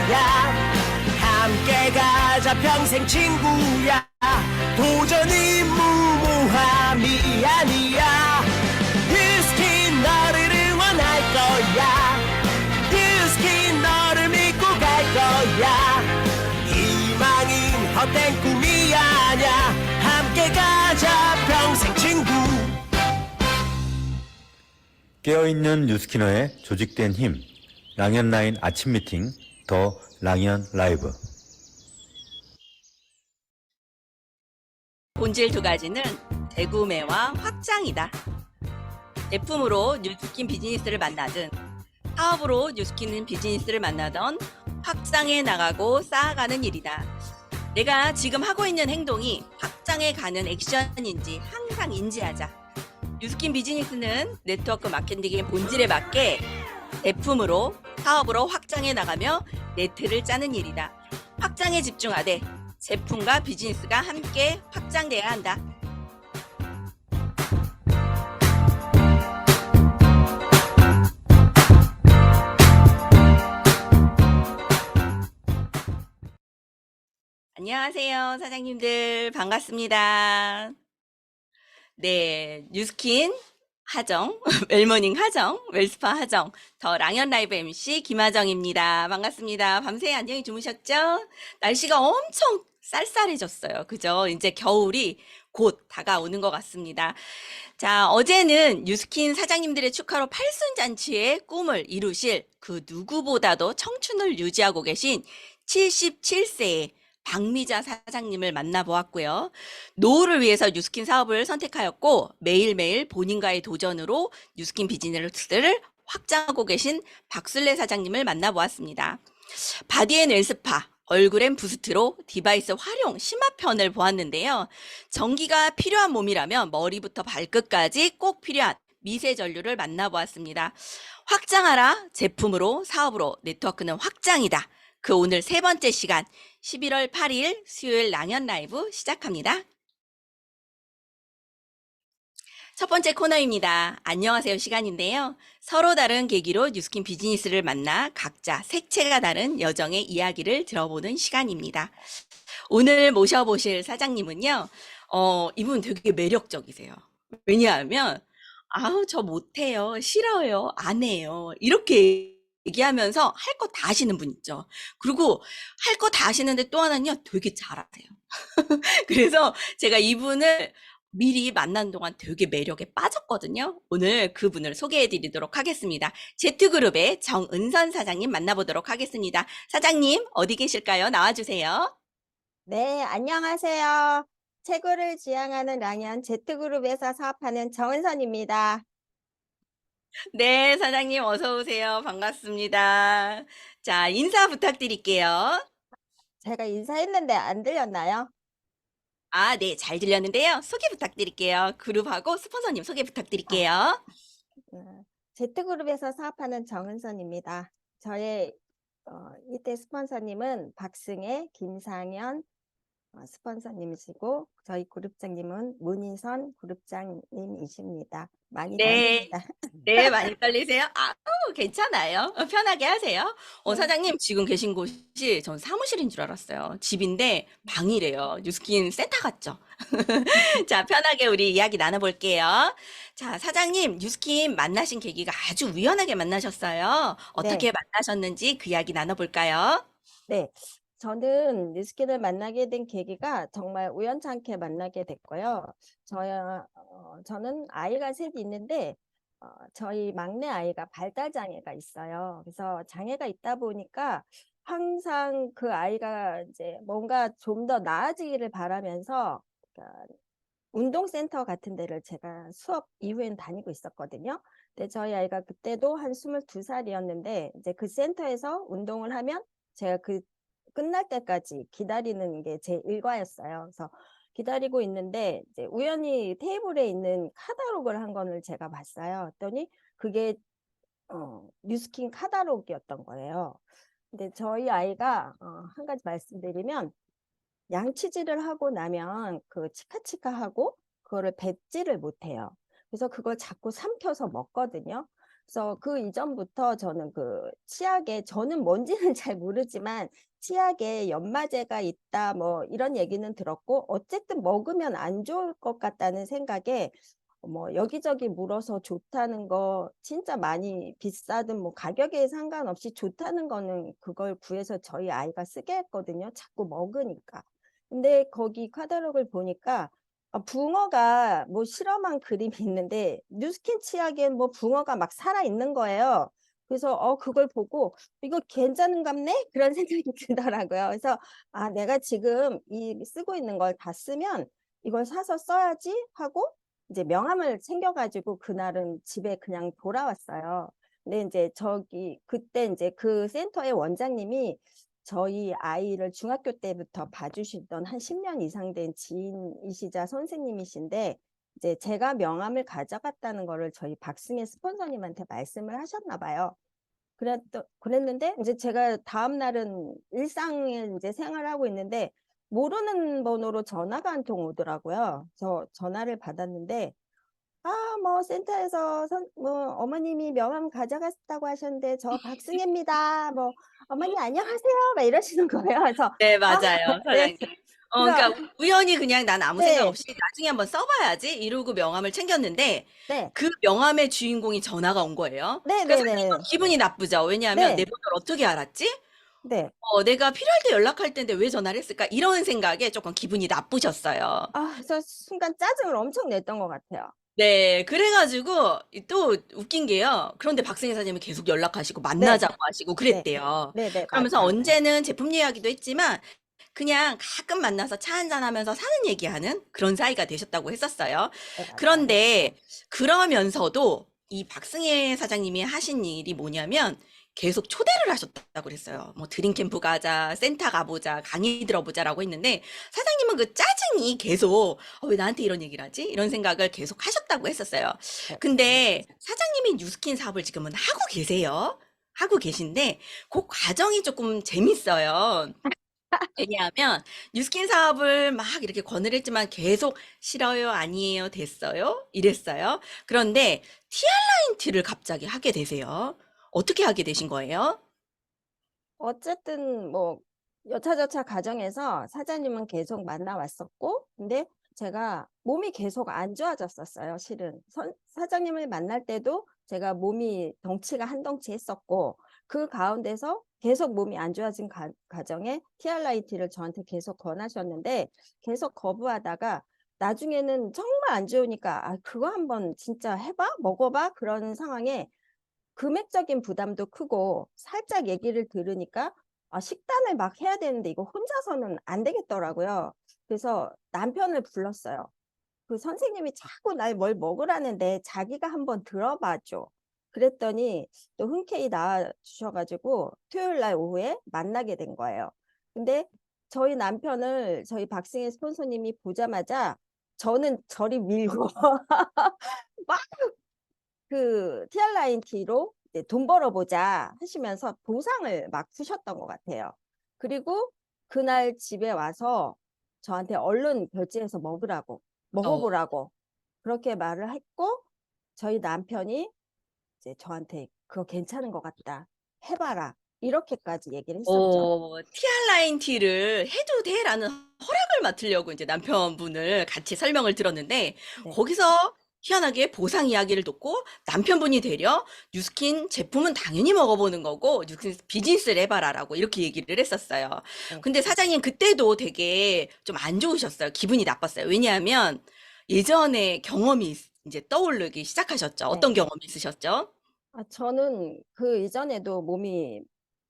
거야. 함께 가자 평생 친구야. 도전이 무모함이 아니야. 뉴스킨 너를 응원할 거야. 뉴스킨 너를 믿고 갈 거야. 희망은 헛된 꿈이 아냐. 함께 가자 평생 친구. 깨어있는 뉴스키너의 조직된 힘, 랑연라인 아침 미팅, 더 랑연 라이브. 본질 두 가지는 재구매와 확장이다. 제품으로 뉴스킨 비즈니스를 만나든 사업으로 뉴스킨 비즈니스를 만나던 확장해 나가고 쌓아가는 일이다. 내가 지금 하고 있는 행동이 확장해 가는 액션인지 항상 인지하자. 뉴스킨 비즈니스는 네트워크 마케팅의 본질에 맞게 제품으로 사업으로 확장해 나가며 네트를 짜는 일이다. 확장에 집중하되 제품과 비즈니스가 함께 확장돼야 한다. 안녕하세요, 사장님들. 반갑습니다. 네, 뉴스킨 하정, 웰모닝 하정, 웰스파 하정, 더 랑연 라이브 MC 김하정입니다. 반갑습니다. 밤새 안녕히 주무셨죠? 날씨가 엄청 쌀쌀해졌어요. 그죠? 이제 겨울이 곧 다가오는 것 같습니다. 자, 어제는 뉴스킨 사장님들의 축하로 팔순잔치의 꿈을 이루실 그 누구보다도 청춘을 유지하고 계신 77세의 박미자 사장님을 만나보았고요. 노후를 위해서 뉴스킨 사업을 선택하였고 매일매일 본인과의 도전으로 뉴스킨 비즈니스를 확장하고 계신 박술래 사장님을 만나보았습니다. 바디앤 웰스파, 얼굴엔 부스트로 디바이스 활용 심화편을 보았는데요. 전기가 필요한 몸이라면 머리부터 발끝까지 꼭 필요한 미세 전류를 만나보았습니다. 확장하라, 제품으로 사업으로 네트워크는 확장이다. 그 오늘 세 번째 시간 11월 8일 수요일 랑연 라이브 시작합니다. 첫 번째 코너입니다. 안녕하세요 시간인데요. 서로 다른 계기로 뉴스킨 비즈니스를 만나 각자 색채가 다른 여정의 이야기를 들어보는 시간입니다. 오늘 모셔보실 사장님은요. 이분 되게 매력적이세요. 왜냐하면 아우 저 못해요, 싫어요, 안 해요 이렇게 얘기하면서 할 거 다 하시는 분 있죠. 그리고 할 거 다 하시는데 또 하나는요, 되게 잘하세요. 그래서 제가 이분을 미리 만난 동안 되게 매력에 빠졌거든요. 오늘 그분을 소개해 드리도록 하겠습니다. 제트그룹의 정은선 사장님 만나보도록 하겠습니다. 사장님, 어디 계실까요? 나와주세요. 네, 안녕하세요. 채굴을 지향하는 랑연 Z그룹에서 사업하는 정은선입니다. 네, 사장님 어서 오세요. 반갑습니다. 자, 인사 부탁드릴게요. 제가 인사했는데 안 들렸나요? 아, 네, 잘 들렸는데요. 소개 부탁드릴게요. 그룹하고 스폰서님 소개 부탁드릴게요. Z그룹에서 사업하는 정은선입니다. 저의 이때 스폰서님은 박승혜, 김상현 스폰서님이시고 저희 그룹장님은 문인선 그룹장님이십니다. 많이 네. 떨립니다. 네, 많이 떨리세요? 아우, 괜찮아요. 편하게 하세요. 네. 사장님 지금 계신 곳이 전 사무실인 줄 알았어요. 집인데 방이래요. 뉴스킨 센터 같죠? 자, 편하게 우리 이야기 나눠볼게요. 자, 사장님, 뉴스킨 만나신 계기가 아주 우연하게 만나셨어요. 어떻게 네. 만나셨는지 그 이야기 나눠볼까요? 네. 저는 뉴스킨을 만나게 된 계기가 정말 우연찮게 만나게 됐고요. 저는 아이가 셋이 있는데 저희 막내 아이가 발달 장애가 있어요. 그래서 장애가 있다 보니까 항상 그 아이가 이제 뭔가 좀 더 나아지기를 바라면서 그러니까 운동센터 같은 데를 제가 수업 이후엔 다니고 있었거든요. 근데 저희 아이가 그때도 한 22살이었는데 이제 그 센터에서 운동을 하면 제가 그 끝날 때까지 기다리는 게 제 일과였어요. 그래서 기다리고 있는데 이제 우연히 테이블에 있는 카탈로그를 한 권을 제가 봤어요. 그랬더니 그게 뉴스킨 카탈로그였던 거예요. 근데 저희 아이가 한 가지 말씀드리면 양치질을 하고 나면 그 치카치카하고 그거를 뱉지를 못해요. 그래서 그걸 자꾸 삼켜서 먹거든요. 그래서 그 이전부터 저는 그 치약에 저는 뭔지는 잘 모르지만 치약에 연마제가 있다 뭐 이런 얘기는 들었고 어쨌든 먹으면 안 좋을 것 같다는 생각에 뭐 여기저기 물어서 좋다는 거 진짜 많이 비싸든 뭐 가격에 상관없이 좋다는 거는 그걸 구해서 저희 아이가 쓰게 했거든요. 자꾸 먹으니까. 근데 거기 카탈로그를 보니까 붕어가 뭐 실험한 그림이 있는데 뉴스킨 치약엔 뭐 붕어가 막 살아 있는 거예요. 그래서 그걸 보고 이거 괜찮은갑네? 그런 생각이 들더라고요. 그래서 내가 지금 이 쓰고 있는 걸 다 쓰면 이걸 사서 써야지 하고 이제 명함을 챙겨가지고 그날은 집에 그냥 돌아왔어요. 근데 이제 그때 이제 그 센터의 원장님이 저희 아이를 중학교 때부터 봐주시던 한 10년 이상 된 지인이시자 선생님이신데 이제 제가 명함을 가져갔다는 거를 저희 박승혜 스폰서님한테 말씀을 하셨나 봐요. 그랬는데 이제 제가 다음 날은 일상에 이제 생활하고 있는데 모르는 번호로 전화가 한 통 오더라고요. 그래서 전화를 받았는데 뭐 센터에서 뭐 어머님이 명함 가져갔다고 하셨는데 저 박승혜입니다. 뭐 어머니 안녕하세요. 막 이러시는 거예요. 그래서 네, 맞아요, 네. 사장님. 그래서 그러니까 우연히 그냥 난 아무 생각 네, 없이 나중에 한번 써봐야지 이러고 명함을 챙겼는데 네, 그 명함의 주인공이 전화가 온 거예요. 네, 그러니까 네, 사장님은 네, 기분이 나쁘죠. 왜냐하면 내 네, 번호를 어떻게 알았지? 네. 내가 필요할 때 연락할 텐데 왜 전화를 했을까? 이런 생각에 조금 기분이 나쁘셨어요. 그래서 순간 짜증을 엄청 냈던 것 같아요. 네, 그래가지고 또 웃긴 게요. 그런데 박승희 사장님이 계속 연락하시고 네, 만나자고 하시고 네, 그랬대요. 네, 네, 그러면서 맞아요. 언제는 제품 이야기도 했지만 그냥 가끔 만나서 차 한잔 하면서 사는 얘기하는 그런 사이가 되셨다고 했었어요. 네, 맞아요. 그런데 그러면서도 이 박승혜 사장님이 하신 일이 뭐냐면 계속 초대를 하셨다고 그랬어요. 뭐 드림 캠프 가자, 센터 가보자, 강의 들어보자라고 했는데 사장님은 그 짜증이 계속 왜 나한테 이런 얘기를 하지? 이런 생각을 계속 하셨다고 했었어요. 네, 근데 사장님이 뉴스킨 사업을 지금은 하고 계세요. 하고 계신데 그 과정이 조금 재밌어요. 왜냐하면 뉴스킨 사업을 막 이렇게 권유를 했지만 계속 싫어요, 아니에요, 됐어요, 이랬어요. 그런데 티알라인티를 갑자기 하게 되세요. 어떻게 하게 되신 거예요? 어쨌든 뭐 여차저차 과정에서 사장님은 계속 만나왔었고 근데 제가 몸이 계속 안 좋아졌었어요. 실은 사장님을 만날 때도 제가 몸이 덩치가 한 덩치 했었고 그 가운데서 계속 몸이 안 좋아진 과정에 TRIT를 저한테 계속 권하셨는데 계속 거부하다가 나중에는 정말 안 좋으니까 그거 한번 진짜 해봐 먹어봐 그런 상황에 금액적인 부담도 크고 살짝 얘기를 들으니까 식단을 막 해야 되는데 이거 혼자서는 안 되겠더라고요. 그래서 남편을 불렀어요. 그 선생님이 자꾸 날 뭘 먹으라는데 자기가 한번 들어봐 줘. 그랬더니 또 흔쾌히 나와 주셔가지고 토요일 날 오후에 만나게 된 거예요. 근데 저희 남편을 저희 박승혜 스폰서님이 보자마자 저는 저리 밀고 막 그 TR라인티로 돈 벌어보자 하시면서 보상을 막 푸셨던 것 같아요. 그리고 그날 집에 와서 저한테 얼른 결제해서 어, 먹어보라고 그렇게 말을 했고 저희 남편이 이제 저한테 그거 괜찮은 것 같다. 해봐라. 이렇게까지 얘기를 했었죠. 티알라인티를 해도 돼라는 허락을 맡으려고 이제 남편분을 같이 설명을 들었는데 네. 거기서 희한하게 보상 이야기를 듣고 남편분이 되려 뉴스킨 제품은 당연히 먹어보는 거고 뉴스킨 비즈니스를 해봐라라고 이렇게 얘기를 했었어요. 네. 근데 사장님 그때도 되게 좀 안 좋으셨어요. 기분이 나빴어요. 왜냐하면 예전에 경험이 이제 떠오르기 시작하셨죠. 네. 어떤 경험이 있으셨죠? 저는 그 이전에도 몸이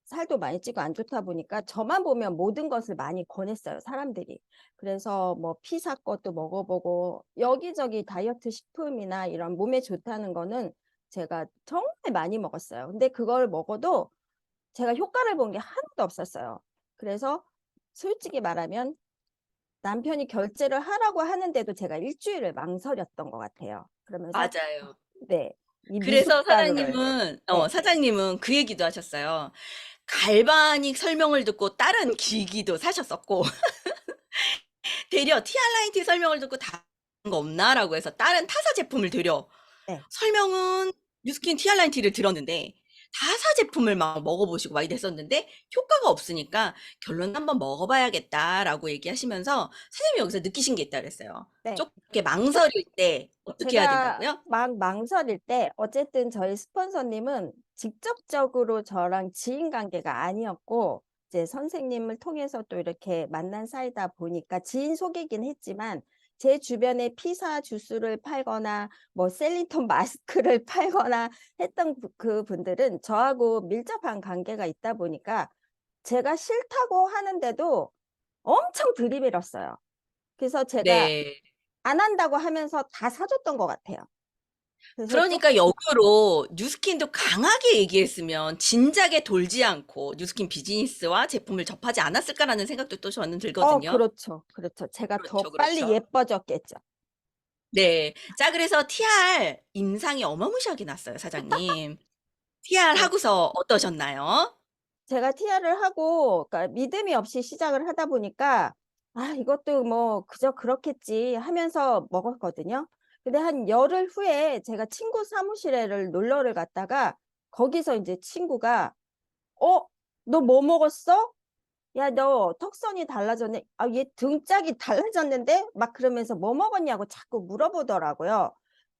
살도 많이 찌고 안 좋다 보니까 저만 보면 모든 것을 많이 권했어요, 사람들이. 그래서 뭐 피사 것도 먹어보고 여기저기 다이어트 식품이나 이런 몸에 좋다는 거는 제가 정말 많이 먹었어요. 근데 그걸 먹어도 제가 효과를 본 게 하나도 없었어요. 그래서 솔직히 말하면 남편이 결제를 하라고 하는데도 제가 일주일을 망설였던 것 같아요. 그러면서 맞아요. 네, 이 그래서 미숫가루를 네. 사장님은 그 얘기도 하셨어요. 갈바닉 설명을 듣고 다른 기기도 사셨었고, 되려 티알라인티 설명을 듣고 다른 거 없나라고 해서 다른 타사 제품을 되려 네. 설명은 뉴스킨 티알라인 티를 들었는데 다사 제품을 막 먹어보시고 막 이랬었는데 효과가 없으니까 결론 한번 먹어봐야겠다라고 얘기하시면서 사장님이 여기서 느끼신 게 있다 그랬어요. 네. 조금 이렇게 망설일 때 어떻게 해야 제가 된다고요? 막 망설일 때 어쨌든 저희 스폰서님은 직접적으로 저랑 지인 관계가 아니었고 이제 선생님을 통해서 또 이렇게 만난 사이다 보니까 지인 소개긴 했지만 제 주변에 피사 주스를 팔거나 뭐 셀린톤 마스크를 팔거나 했던 그분들은 저하고 밀접한 관계가 있다 보니까 제가 싫다고 하는데도 엄청 들이밀었어요. 그래서 제가 네. 안 한다고 하면서 다 사줬던 것 같아요. 그래서 그러니까 역으로 뉴스킨도 강하게 얘기했으면 진작에 돌지 않고 뉴스킨 비즈니스와 제품을 접하지 않았을까라는 생각도 또 저는 들거든요. 그렇죠. 그렇죠. 제가 더 그렇죠, 빨리 그렇죠. 예뻐졌겠죠. 네. 자, 그래서 TR 임상이 어마무시하게 났어요, 사장님. TR 네. 하고서 어떠셨나요? 제가 TR을 하고 그러니까 믿음이 없이 시작을 하다 보니까 '아 이것도 뭐 그저 그렇겠지.' 하면서 먹었거든요. 근데 한 열흘 후에 제가 친구 사무실에를 놀러를 갔다가 거기서 인제 친구가 "어 너 뭐 먹었어? 야 너 턱선이 달라졌네. 아 얘 등짝이 달라졌는데?" 막 그러면서 "뭐 먹었냐."고 자꾸 물어보더라고요.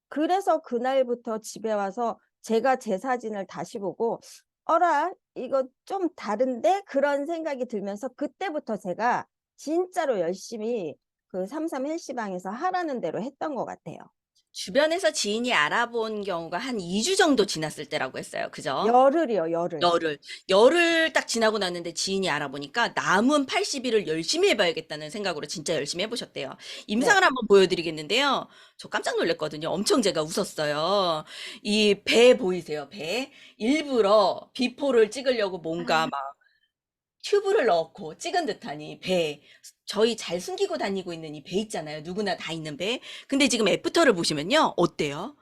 그래서 그날부터 집에 와서 제가 제 사진을 다시 보고 '어라 이거 좀 다른데?' 그런 생각이 들면서 그때부터 제가 진짜로 열심히 그 삼삼 헬스방에서 하라는 대로 했던 것 같아요. 주변에서 지인이 알아본 경우가 한 2주 정도 지났을 때라고 했어요. 그죠? 열흘이요, 열흘. 열흘. 열흘 딱 지나고 났는데 지인이 알아보니까 남은 80일을 열심히 해봐야겠다는 생각으로 진짜 열심히 해보셨대요. 네. 임상을 한번 보여드리겠는데요. 저 깜짝 놀랐거든요. 엄청 제가 웃었어요. 이 배 보이세요? 배? 일부러 비포를 찍으려고 뭔가 아 막 튜브를 넣고 찍은 듯하니 배. 저희 잘 숨기고 다니고 있는 이 배 있잖아요. 누구나 다 있는 배. 근데 지금 애프터를 보시면요. 어때요?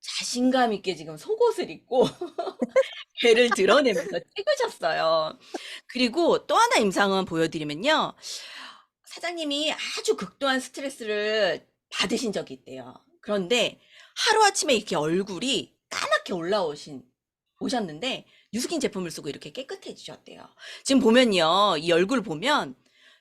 자신감 있게 지금 속옷을 입고 배를 드러내면서 찍으셨어요. 그리고 또 하나 임상은 보여드리면요. 사장님이 아주 극도한 스트레스를 받으신 적이 있대요. 그런데 하루아침에 이렇게 얼굴이 까맣게 오셨는데 뉴스킨 제품을 쓰고 이렇게 깨끗해지셨대요. 지금 보면요. 이 얼굴 보면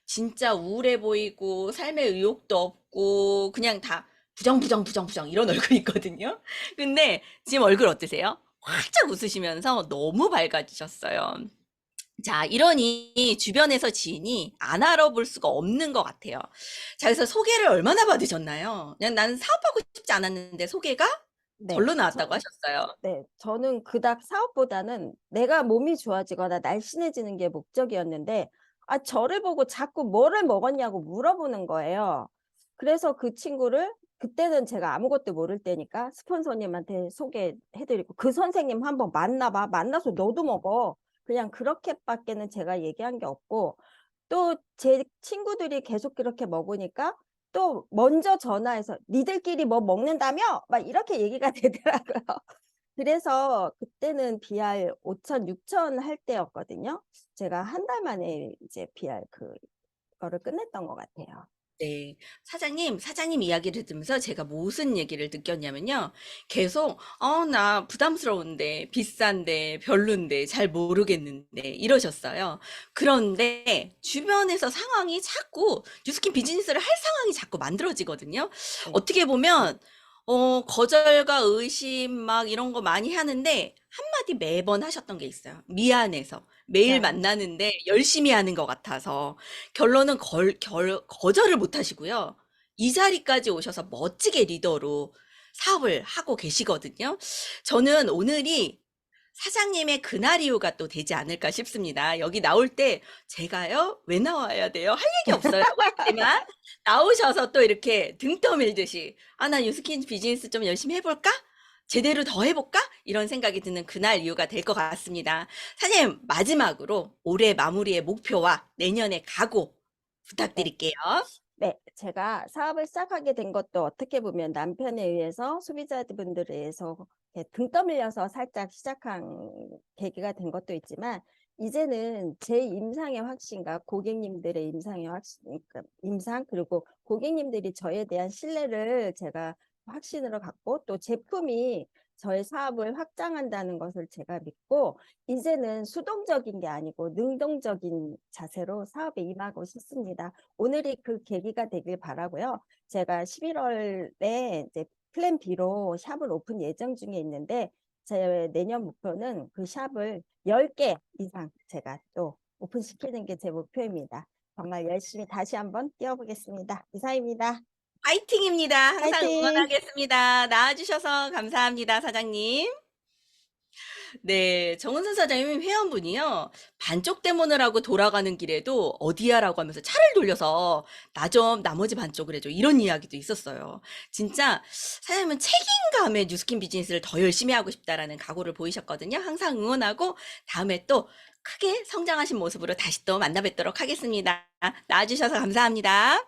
진짜 우울해 보이고 삶의 의욕도 없고 그냥 다 부정 이런 얼굴이 있거든요. 근데 지금 얼굴 어떠세요? 활짝 웃으시면서 너무 밝아지셨어요. 자, 이러니 주변에서 지인이 안 알아볼 수가 없는 것 같아요. 자, 그래서 소개를 얼마나 받으셨나요? 그냥 나는 사업하고 싶지 않았는데 소개가 네. 절로 나왔다고 하셨어요. 네. 저는 그닥 사업보다는 내가 몸이 좋아지거나 날씬해지는 게 목적이었는데 저를 보고 자꾸 "뭐를 먹었냐."고 물어보는 거예요. 그래서 그 친구를 그때는 제가 아무것도 모를 때니까 스폰서님한테 소개해 드리고 "그 선생님 한번 만나 봐. 만나서 너도 먹어." 그냥 그렇게 밖에는 제가 얘기한 게 없고 또 제 친구들이 계속 그렇게 먹으니까 또 먼저 전화해서 "니들끼리 뭐 먹는다며?" 막 이렇게 얘기가 되더라고요. 그래서 그때는 BR 5천, 6천 할 때였거든요. 제가 한 달 만에 이제 BR 그거를 끝냈던 것 같아요. 네. 사장님 이야기를 들으면서 제가 무슨 얘기를 느꼈냐면요. 계속, 나 부담스러운데, 비싼데, 별론데, 잘 모르겠는데, 이러셨어요. 그런데 주변에서 상황이 자꾸, 뉴스킨 비즈니스를 할 상황이 자꾸 만들어지거든요. 네. 어떻게 보면, 거절과 의심 막 이런 거 많이 하는데, 한마디 매번 하셨던 게 있어요. 미안해서. 매일 네. 만나는데 열심히 하는 것 같아서. 결론은 거절을 못 하시고요. 이 자리까지 오셔서 멋지게 리더로 사업을 하고 계시거든요. 저는 오늘이 사장님의 그날 이후가 또 되지 않을까 싶습니다. 여기 나올 때 제가요? 왜 나와야 돼요? 할 얘기 없어요. 라고 했지만 나오셔서 또 이렇게 등 떠밀듯이 나 뉴스킨 비즈니스 좀 열심히 해볼까? 제대로 더 해볼까? 이런 생각이 드는 그날 이후가 될 것 같습니다. 사장님, 마지막으로 올해 마무리의 목표와 내년의 각오 네. 부탁드릴게요. 네. 제가 사업을 시작하게 된 것도 어떻게 보면 남편에 의해서 소비자분들에 의해서 이렇게 등 떠밀려서 살짝 시작한 계기가 된 것도 있지만 이제는 제 임상의 확신과 고객님들의 임상의 확신 그러니까 임상 그리고 고객님들이 저에 대한 신뢰를 제가 확신으로 갖고 또 제품이 저의 사업을 확장한다는 것을 제가 믿고 이제는 수동적인 게 아니고 능동적인 자세로 사업에 임하고 싶습니다. 오늘이 그 계기가 되길 바라고요. 제가 11월에 이제 플랜 B로 샵을 오픈 예정 중에 있는데 제 내년 목표는 그 샵을 10개 이상 제가 또 오픈시키는 게 제 목표입니다. 정말 열심히 다시 한번 뛰어보겠습니다. 이상입니다. 파이팅입니다. 항상 파이팅! 응원하겠습니다. 나와주셔서 감사합니다, 사장님. 네, 정은선 사장님 회원분이요. 반쪽 대문을 하고 돌아가는 길에도 어디야라고 하면서 차를 돌려서 나 좀 나머지 반쪽을 해줘. 이런 이야기도 있었어요. 진짜 사장님은 책임감에 뉴스킨 비즈니스를 더 열심히 하고 싶다라는 각오를 보이셨거든요. 항상 응원하고 다음에 또 크게 성장하신 모습으로 다시 또 만나 뵙도록 하겠습니다. 나와주셔서 감사합니다.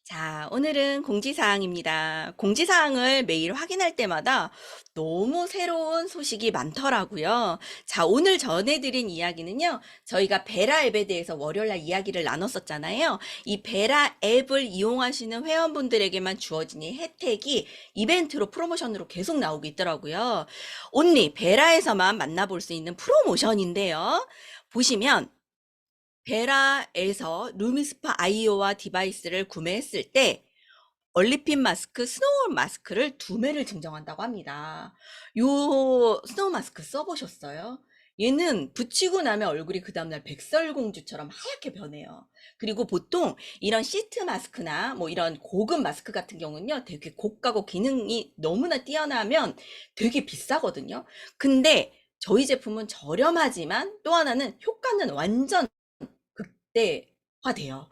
자, 오늘은 공지사항입니다. 공지사항을 매일 확인할 때마다 너무 새로운 소식이 많더라고요. 자, 오늘 전해드린 이야기는요, 저희가 베라 앱에 대해서 월요일날 이야기를 나눴었잖아요. 이 베라 앱을 이용하시는 회원분들에게만 주어진 이 혜택이 이벤트로 프로모션으로 계속 나오고 있더라고요. 온리 베라에서만 만나볼 수 있는 프로모션인데요. 보시면 베라에서 루미스파 아이오와 디바이스를 구매했을 때 얼리핀 마스크, 스노우 마스크를 2매를 증정한다고 합니다. 요 스노우 마스크 써보셨어요? 얘는 붙이고 나면 얼굴이 그 다음날 백설공주처럼 하얗게 변해요. 그리고 보통 이런 시트 마스크나 뭐 이런 고급 마스크 같은 경우는요, 되게 고가고 기능이 너무나 뛰어나면 되게 비싸거든요. 근데 저희 제품은 저렴하지만 또 하나는 효과는 완전 극대화돼요.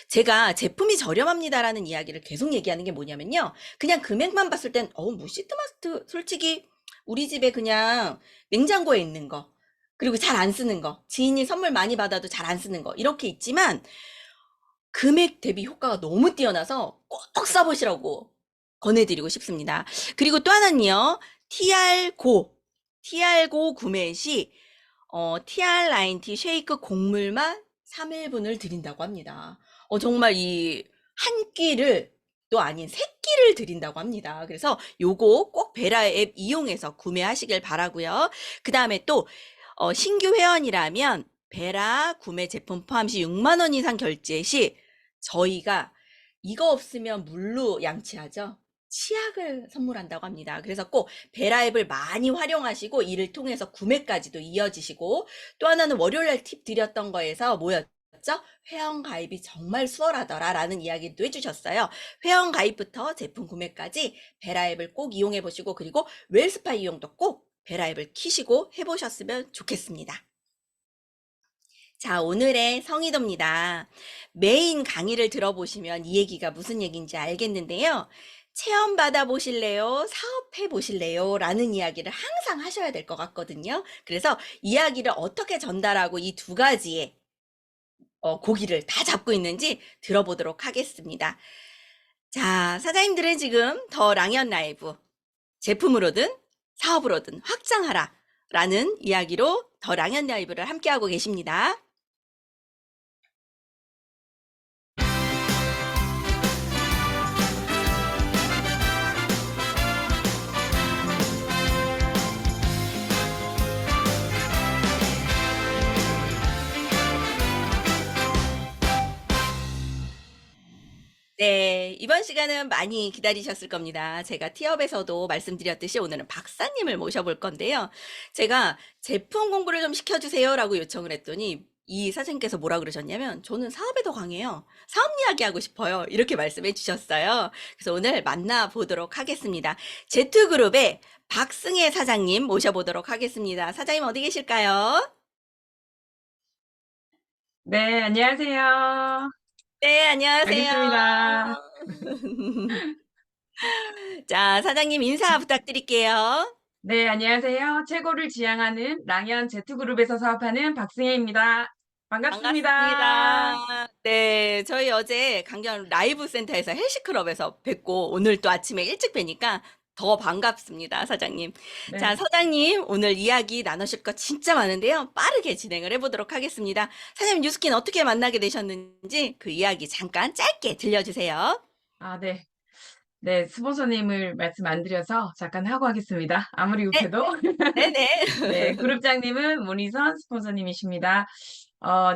제가 제품이 저렴합니다라는 이야기를 계속 얘기하는 게 뭐냐면요. 그냥 금액만 봤을 땐, 뭐 시트 마스크 솔직히 우리 집에 그냥 냉장고에 있는 거, 그리고 잘 안 쓰는 거, 지인이 선물 많이 받아도 잘 안 쓰는 거, 이렇게 있지만, 금액 대비 효과가 너무 뛰어나서 꼭 써보시라고 권해드리고 싶습니다. 그리고 또 하나는요, TR고 구매 시, TR 라인티 쉐이크 곡물만 3일분을 드린다고 합니다. 정말 이 한 끼를 또 아닌 세 끼를 드린다고 합니다. 그래서 요거 꼭 베라 앱 이용해서 구매하시길 바라고요. 그 다음에 또 신규 회원이라면 베라 구매 제품 포함 시 6만 원 이상 결제 시 저희가 이거 없으면 물로 양치하죠. 치약을 선물한다고 합니다. 그래서 꼭 베라 앱을 많이 활용하시고 이를 통해서 구매까지도 이어지시고, 또 하나는 월요일날 팁 드렸던 거에서 뭐였죠? 회원 가입이 정말 수월하더라 라는 이야기도 해주셨어요. 회원 가입부터 제품 구매까지 베라 앱을 꼭 이용해 보시고, 그리고 웰스파 이용도 꼭 베라 앱을 키시고 해보셨으면 좋겠습니다. 자, 오늘의 성의도입니다. 메인 강의를 들어보시면 이 얘기가 무슨 얘기인지 알겠는데요. 체험 받아보실래요? 사업해 보실래요? 라는 이야기를 항상 하셔야 될 것 같거든요. 그래서 이야기를 어떻게 전달하고 이 두 가지의 고기를 다 잡고 있는지 들어보도록 하겠습니다. 자, 사장님들은 지금 더 랑연 라이브 제품으로든 사업으로든 확장하라 라는 이야기로 더 랑연 라이브를 함께하고 계십니다. 네, 이번 시간은 많이 기다리셨을 겁니다. 제가 티업에서도 말씀드렸듯이 오늘은 박사님을 모셔볼 건데요. 제가 제품 공부를 좀 시켜주세요라고 요청을 했더니 이 사장님께서 뭐라 그러셨냐면, 저는 사업에 더 강해요. 사업 이야기 하고 싶어요. 이렇게 말씀해 주셨어요. 그래서 오늘 만나보도록 하겠습니다. 제트그룹의 박승혜 사장님 모셔보도록 하겠습니다. 사장님 어디 계실까요? 네, 안녕하세요. 네, 안녕하세요. 알겠습니다. 자, 사장님 인사 부탁드릴게요. 네, 안녕하세요. 최고를 지향하는 랑연 제트그룹에서 사업하는 박승혜입니다. 반갑습니다. 반갑습니다. 네, 저희 어제 강경 라이브 센터에서 헬시클럽에서 뵙고 오늘 또 아침에 일찍 뵈니까 더 반갑습니다, 사장님. 네. 자, 사장님 오늘 이야기 나누실 거 진짜 많은데요. 빠르게 진행을 해보도록 하겠습니다. 사장님 뉴스킨 어떻게 만나게 되셨는지 그 이야기 잠깐 짧게 들려주세요. 네. 네, 스폰서님을 말씀 안 드려서 잠깐 하고 하겠습니다. 아무리 네, 급해도. 네네. 네, 그룹장님은 문희선 스폰서님이십니다.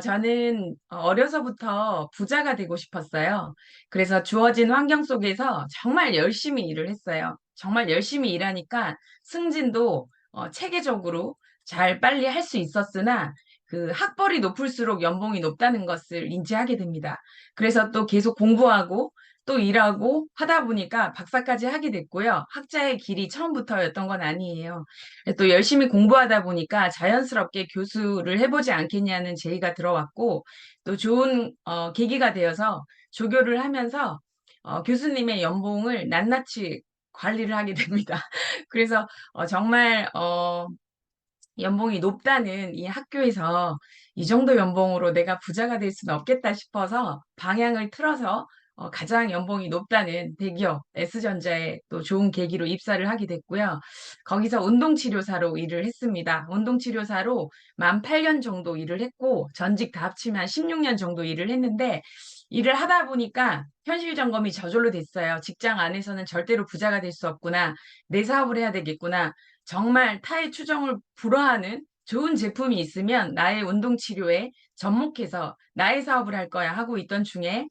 저는 어려서부터 부자가 되고 싶었어요. 그래서 주어진 환경 속에서 정말 열심히 일을 했어요. 정말 열심히 일하니까 승진도 체계적으로 잘 빨리 할 수 있었으나 그 학벌이 높을수록 연봉이 높다는 것을 인지하게 됩니다. 그래서 또 계속 공부하고 또 일하고 하다 보니까 박사까지 하게 됐고요. 학자의 길이 처음부터였던 건 아니에요. 또 열심히 공부하다 보니까 자연스럽게 교수를 해보지 않겠냐는 제의가 들어왔고 또 좋은 계기가 되어서 조교를 하면서 교수님의 연봉을 낱낱이 관리를 하게 됩니다. 그래서 정말 연봉이 높다는 이 학교에서 이 정도 연봉으로 내가 부자가 될 수는 없겠다 싶어서 방향을 틀어서 가장 연봉이 높다는 대기업 S전자에 또 좋은 계기로 입사를 하게 됐고요. 거기서 운동치료사로 일을 했습니다. 운동치료사로 만 8년 정도 일을 했고 전직 다 합치면 16년 정도 일을 했는데 일을 하다 보니까 현실 점검이 저절로 됐어요. 직장 안에서는 절대로 부자가 될 수 없구나. 내 사업을 해야 되겠구나. 정말 타의 추종을 불허하는 좋은 제품이 있으면 나의 운동 치료에 접목해서 나의 사업을 할 거야 하고 있던 중에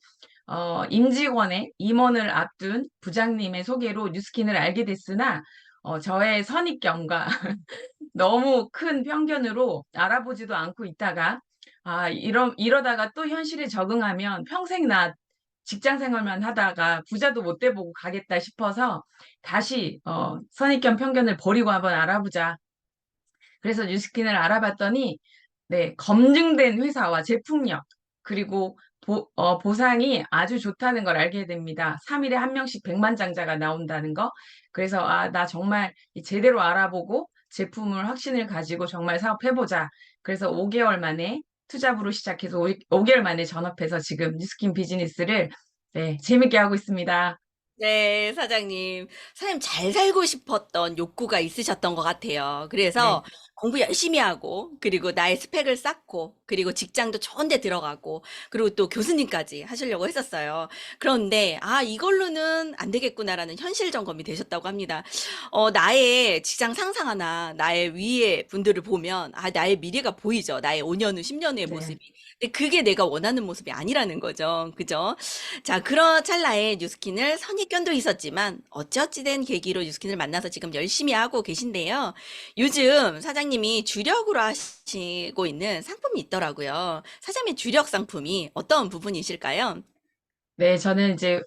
임직원의 임원을 앞둔 부장님의 소개로 뉴스킨을 알게 됐으나 저의 선입견과 너무 큰 편견으로 알아보지도 않고 있다가 이러다가 또 현실에 적응하면 평생 나 직장 생활만 하다가 부자도 못 돼보고 가겠다 싶어서 다시 선입견 편견을 버리고 한번 알아보자. 그래서 뉴스킨을 알아봤더니 네, 검증된 회사와 제품력 그리고 보상이 아주 좋다는 걸 알게 됩니다. 3일에 한 명씩 100만 장자가 나온다는 거. 그래서 나 정말 제대로 알아보고 제품을 확신을 가지고 정말 사업해보자. 그래서 5개월 만에 투잡으로 시작해서 5개월 만에 전업해서 지금 뉴스킨 비즈니스를 네, 재밌게 하고 있습니다. 네, 사장님. 사장님 잘 살고 싶었던 욕구가 있으셨던 것 같아요. 네. 그래서 공부 열심히 하고, 그리고 나의 스펙을 쌓고, 그리고 직장도 좋은 데 들어가고, 그리고 또 교수님까지 하시려고 했었어요. 그런데, 이걸로는 안 되겠구나라는 현실 점검이 되셨다고 합니다. 나의 직장 상사나 나의 위의 분들을 보면, 나의 미래가 보이죠. 나의 5년 후, 10년 후의 네. 모습이. 근데 그게 내가 원하는 모습이 아니라는 거죠. 그죠? 자, 그런 찰나에 뉴스킨을 선입견도 있었지만 어찌어찌 된 계기로 뉴스킨을 만나서 지금 열심히 하고 계신데요. 요즘 사장님이 주력으로 하시고 있는 상품이 있더라고요. 사장님의 주력 상품이 어떤 부분이실까요? 네, 저는 이제,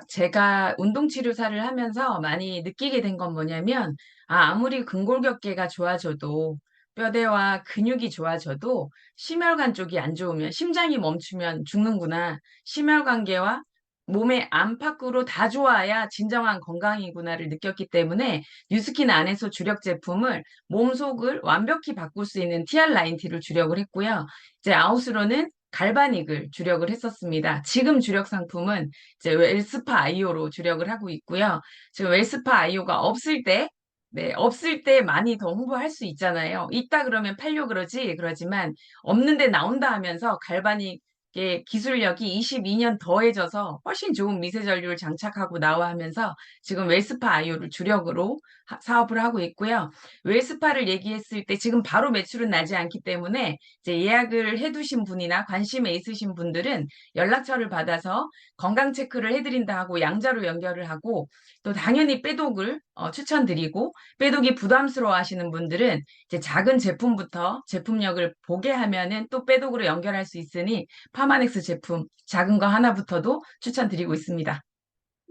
제가 운동치료사를 하면서 많이 느끼게 된 건 뭐냐면, 아무리 근골격계가 좋아져도, 뼈대와 근육이 좋아져도, 심혈관 쪽이 안 좋으면, 심장이 멈추면 죽는구나. 심혈관계와 몸의 안팎으로 다 좋아야 진정한 건강이구나를 느꼈기 때문에, 뉴스킨 안에서 주력 제품을 몸속을 완벽히 바꿀 수 있는 TR9T를 주력을 했고요. 이제 아웃으로는 갈바닉을 주력을 했었습니다. 지금 주력 상품은 이제 웰스파 아이오로 주력을 하고 있고요. 지금 웰스파 아이오가 없을 때, 네, 없을 때 많이 더 홍보할 수 있잖아요. 있다 그러면 팔려 그러지만 없는데 나온다 하면서 갈바닉의 기술력이 22년 더해져서 훨씬 좋은 미세 전류를 장착하고 나와 하면서 지금 웰스파 아이오를 주력으로 사업을 하고 있고요. 웰스파를 얘기했을 때 지금 바로 매출은 나지 않기 때문에 이제 예약을 해두신 분이나 관심에 있으신 분들은 연락처를 받아서 건강 체크를 해드린다 하고 양자로 연결을 하고 또 당연히 빼독을 추천드리고 빼독이 부담스러워 하시는 분들은 이제 작은 제품부터 제품력을 보게 하면은 또 빼독으로 연결할 수 있으니 파마넥스 제품 작은 거 하나부터도 추천드리고 있습니다.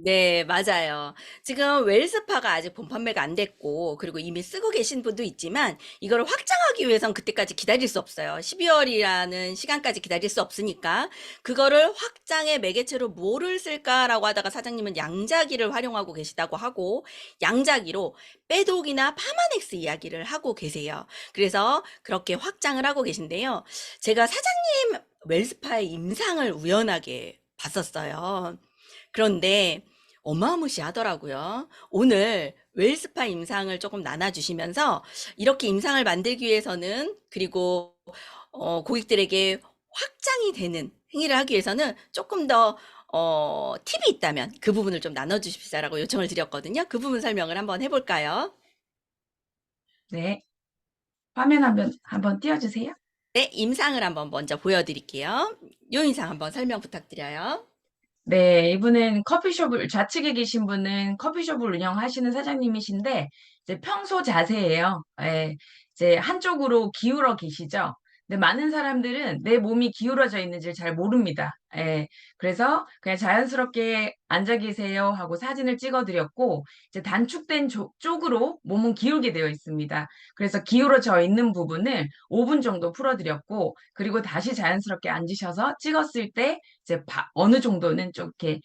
네, 맞아요. 지금 웰스파가 아직 본판매가 안 됐고, 그리고 이미 쓰고 계신 분도 있지만, 이거를 확장하기 위해선 그때까지 기다릴 수 없어요. 12월이라는 시간까지 기다릴 수 없으니까, 그거를 확장의 매개체로 뭐를 쓸까라고 하다가 사장님은 양자기를 활용하고 계시다고 하고, 양자기로 빼독이나 파마넥스 이야기를 하고 계세요. 그래서 그렇게 확장을 하고 계신데요. 제가 사장님 웰스파의 임상을 우연하게 봤었어요. 그런데 어마무시하더라고요. 오늘 웰스파 임상을 조금 나눠주시면서 이렇게 임상을 만들기 위해서는 그리고 고객들에게 확장이 되는 행위를 하기 위해서는 조금 더 팁이 있다면 그 부분을 좀 나눠주십사라고 요청을 드렸거든요. 그 부분 설명을 한번 해볼까요? 네. 화면 한번 띄워주세요. 네, 임상을 한번 먼저 보여드릴게요. 요 임상 한번 설명 부탁드려요. 네, 이분은 좌측에 계신 분은 커피숍을 운영하시는 사장님이신데, 이제 평소 자세예요. 예, 이제 한쪽으로 기울어 계시죠. 근데 많은 사람들은 내 몸이 기울어져 있는지를 잘 모릅니다. 예, 그래서 그냥 자연스럽게 앉아 계세요 하고 사진을 찍어 드렸고, 이제 단축된 쪽으로 몸은 기울게 되어 있습니다. 그래서 기울어져 있는 부분을 5분 정도 풀어 드렸고, 그리고 다시 자연스럽게 앉으셔서 찍었을 때 이제 어느 정도는 좀 이렇게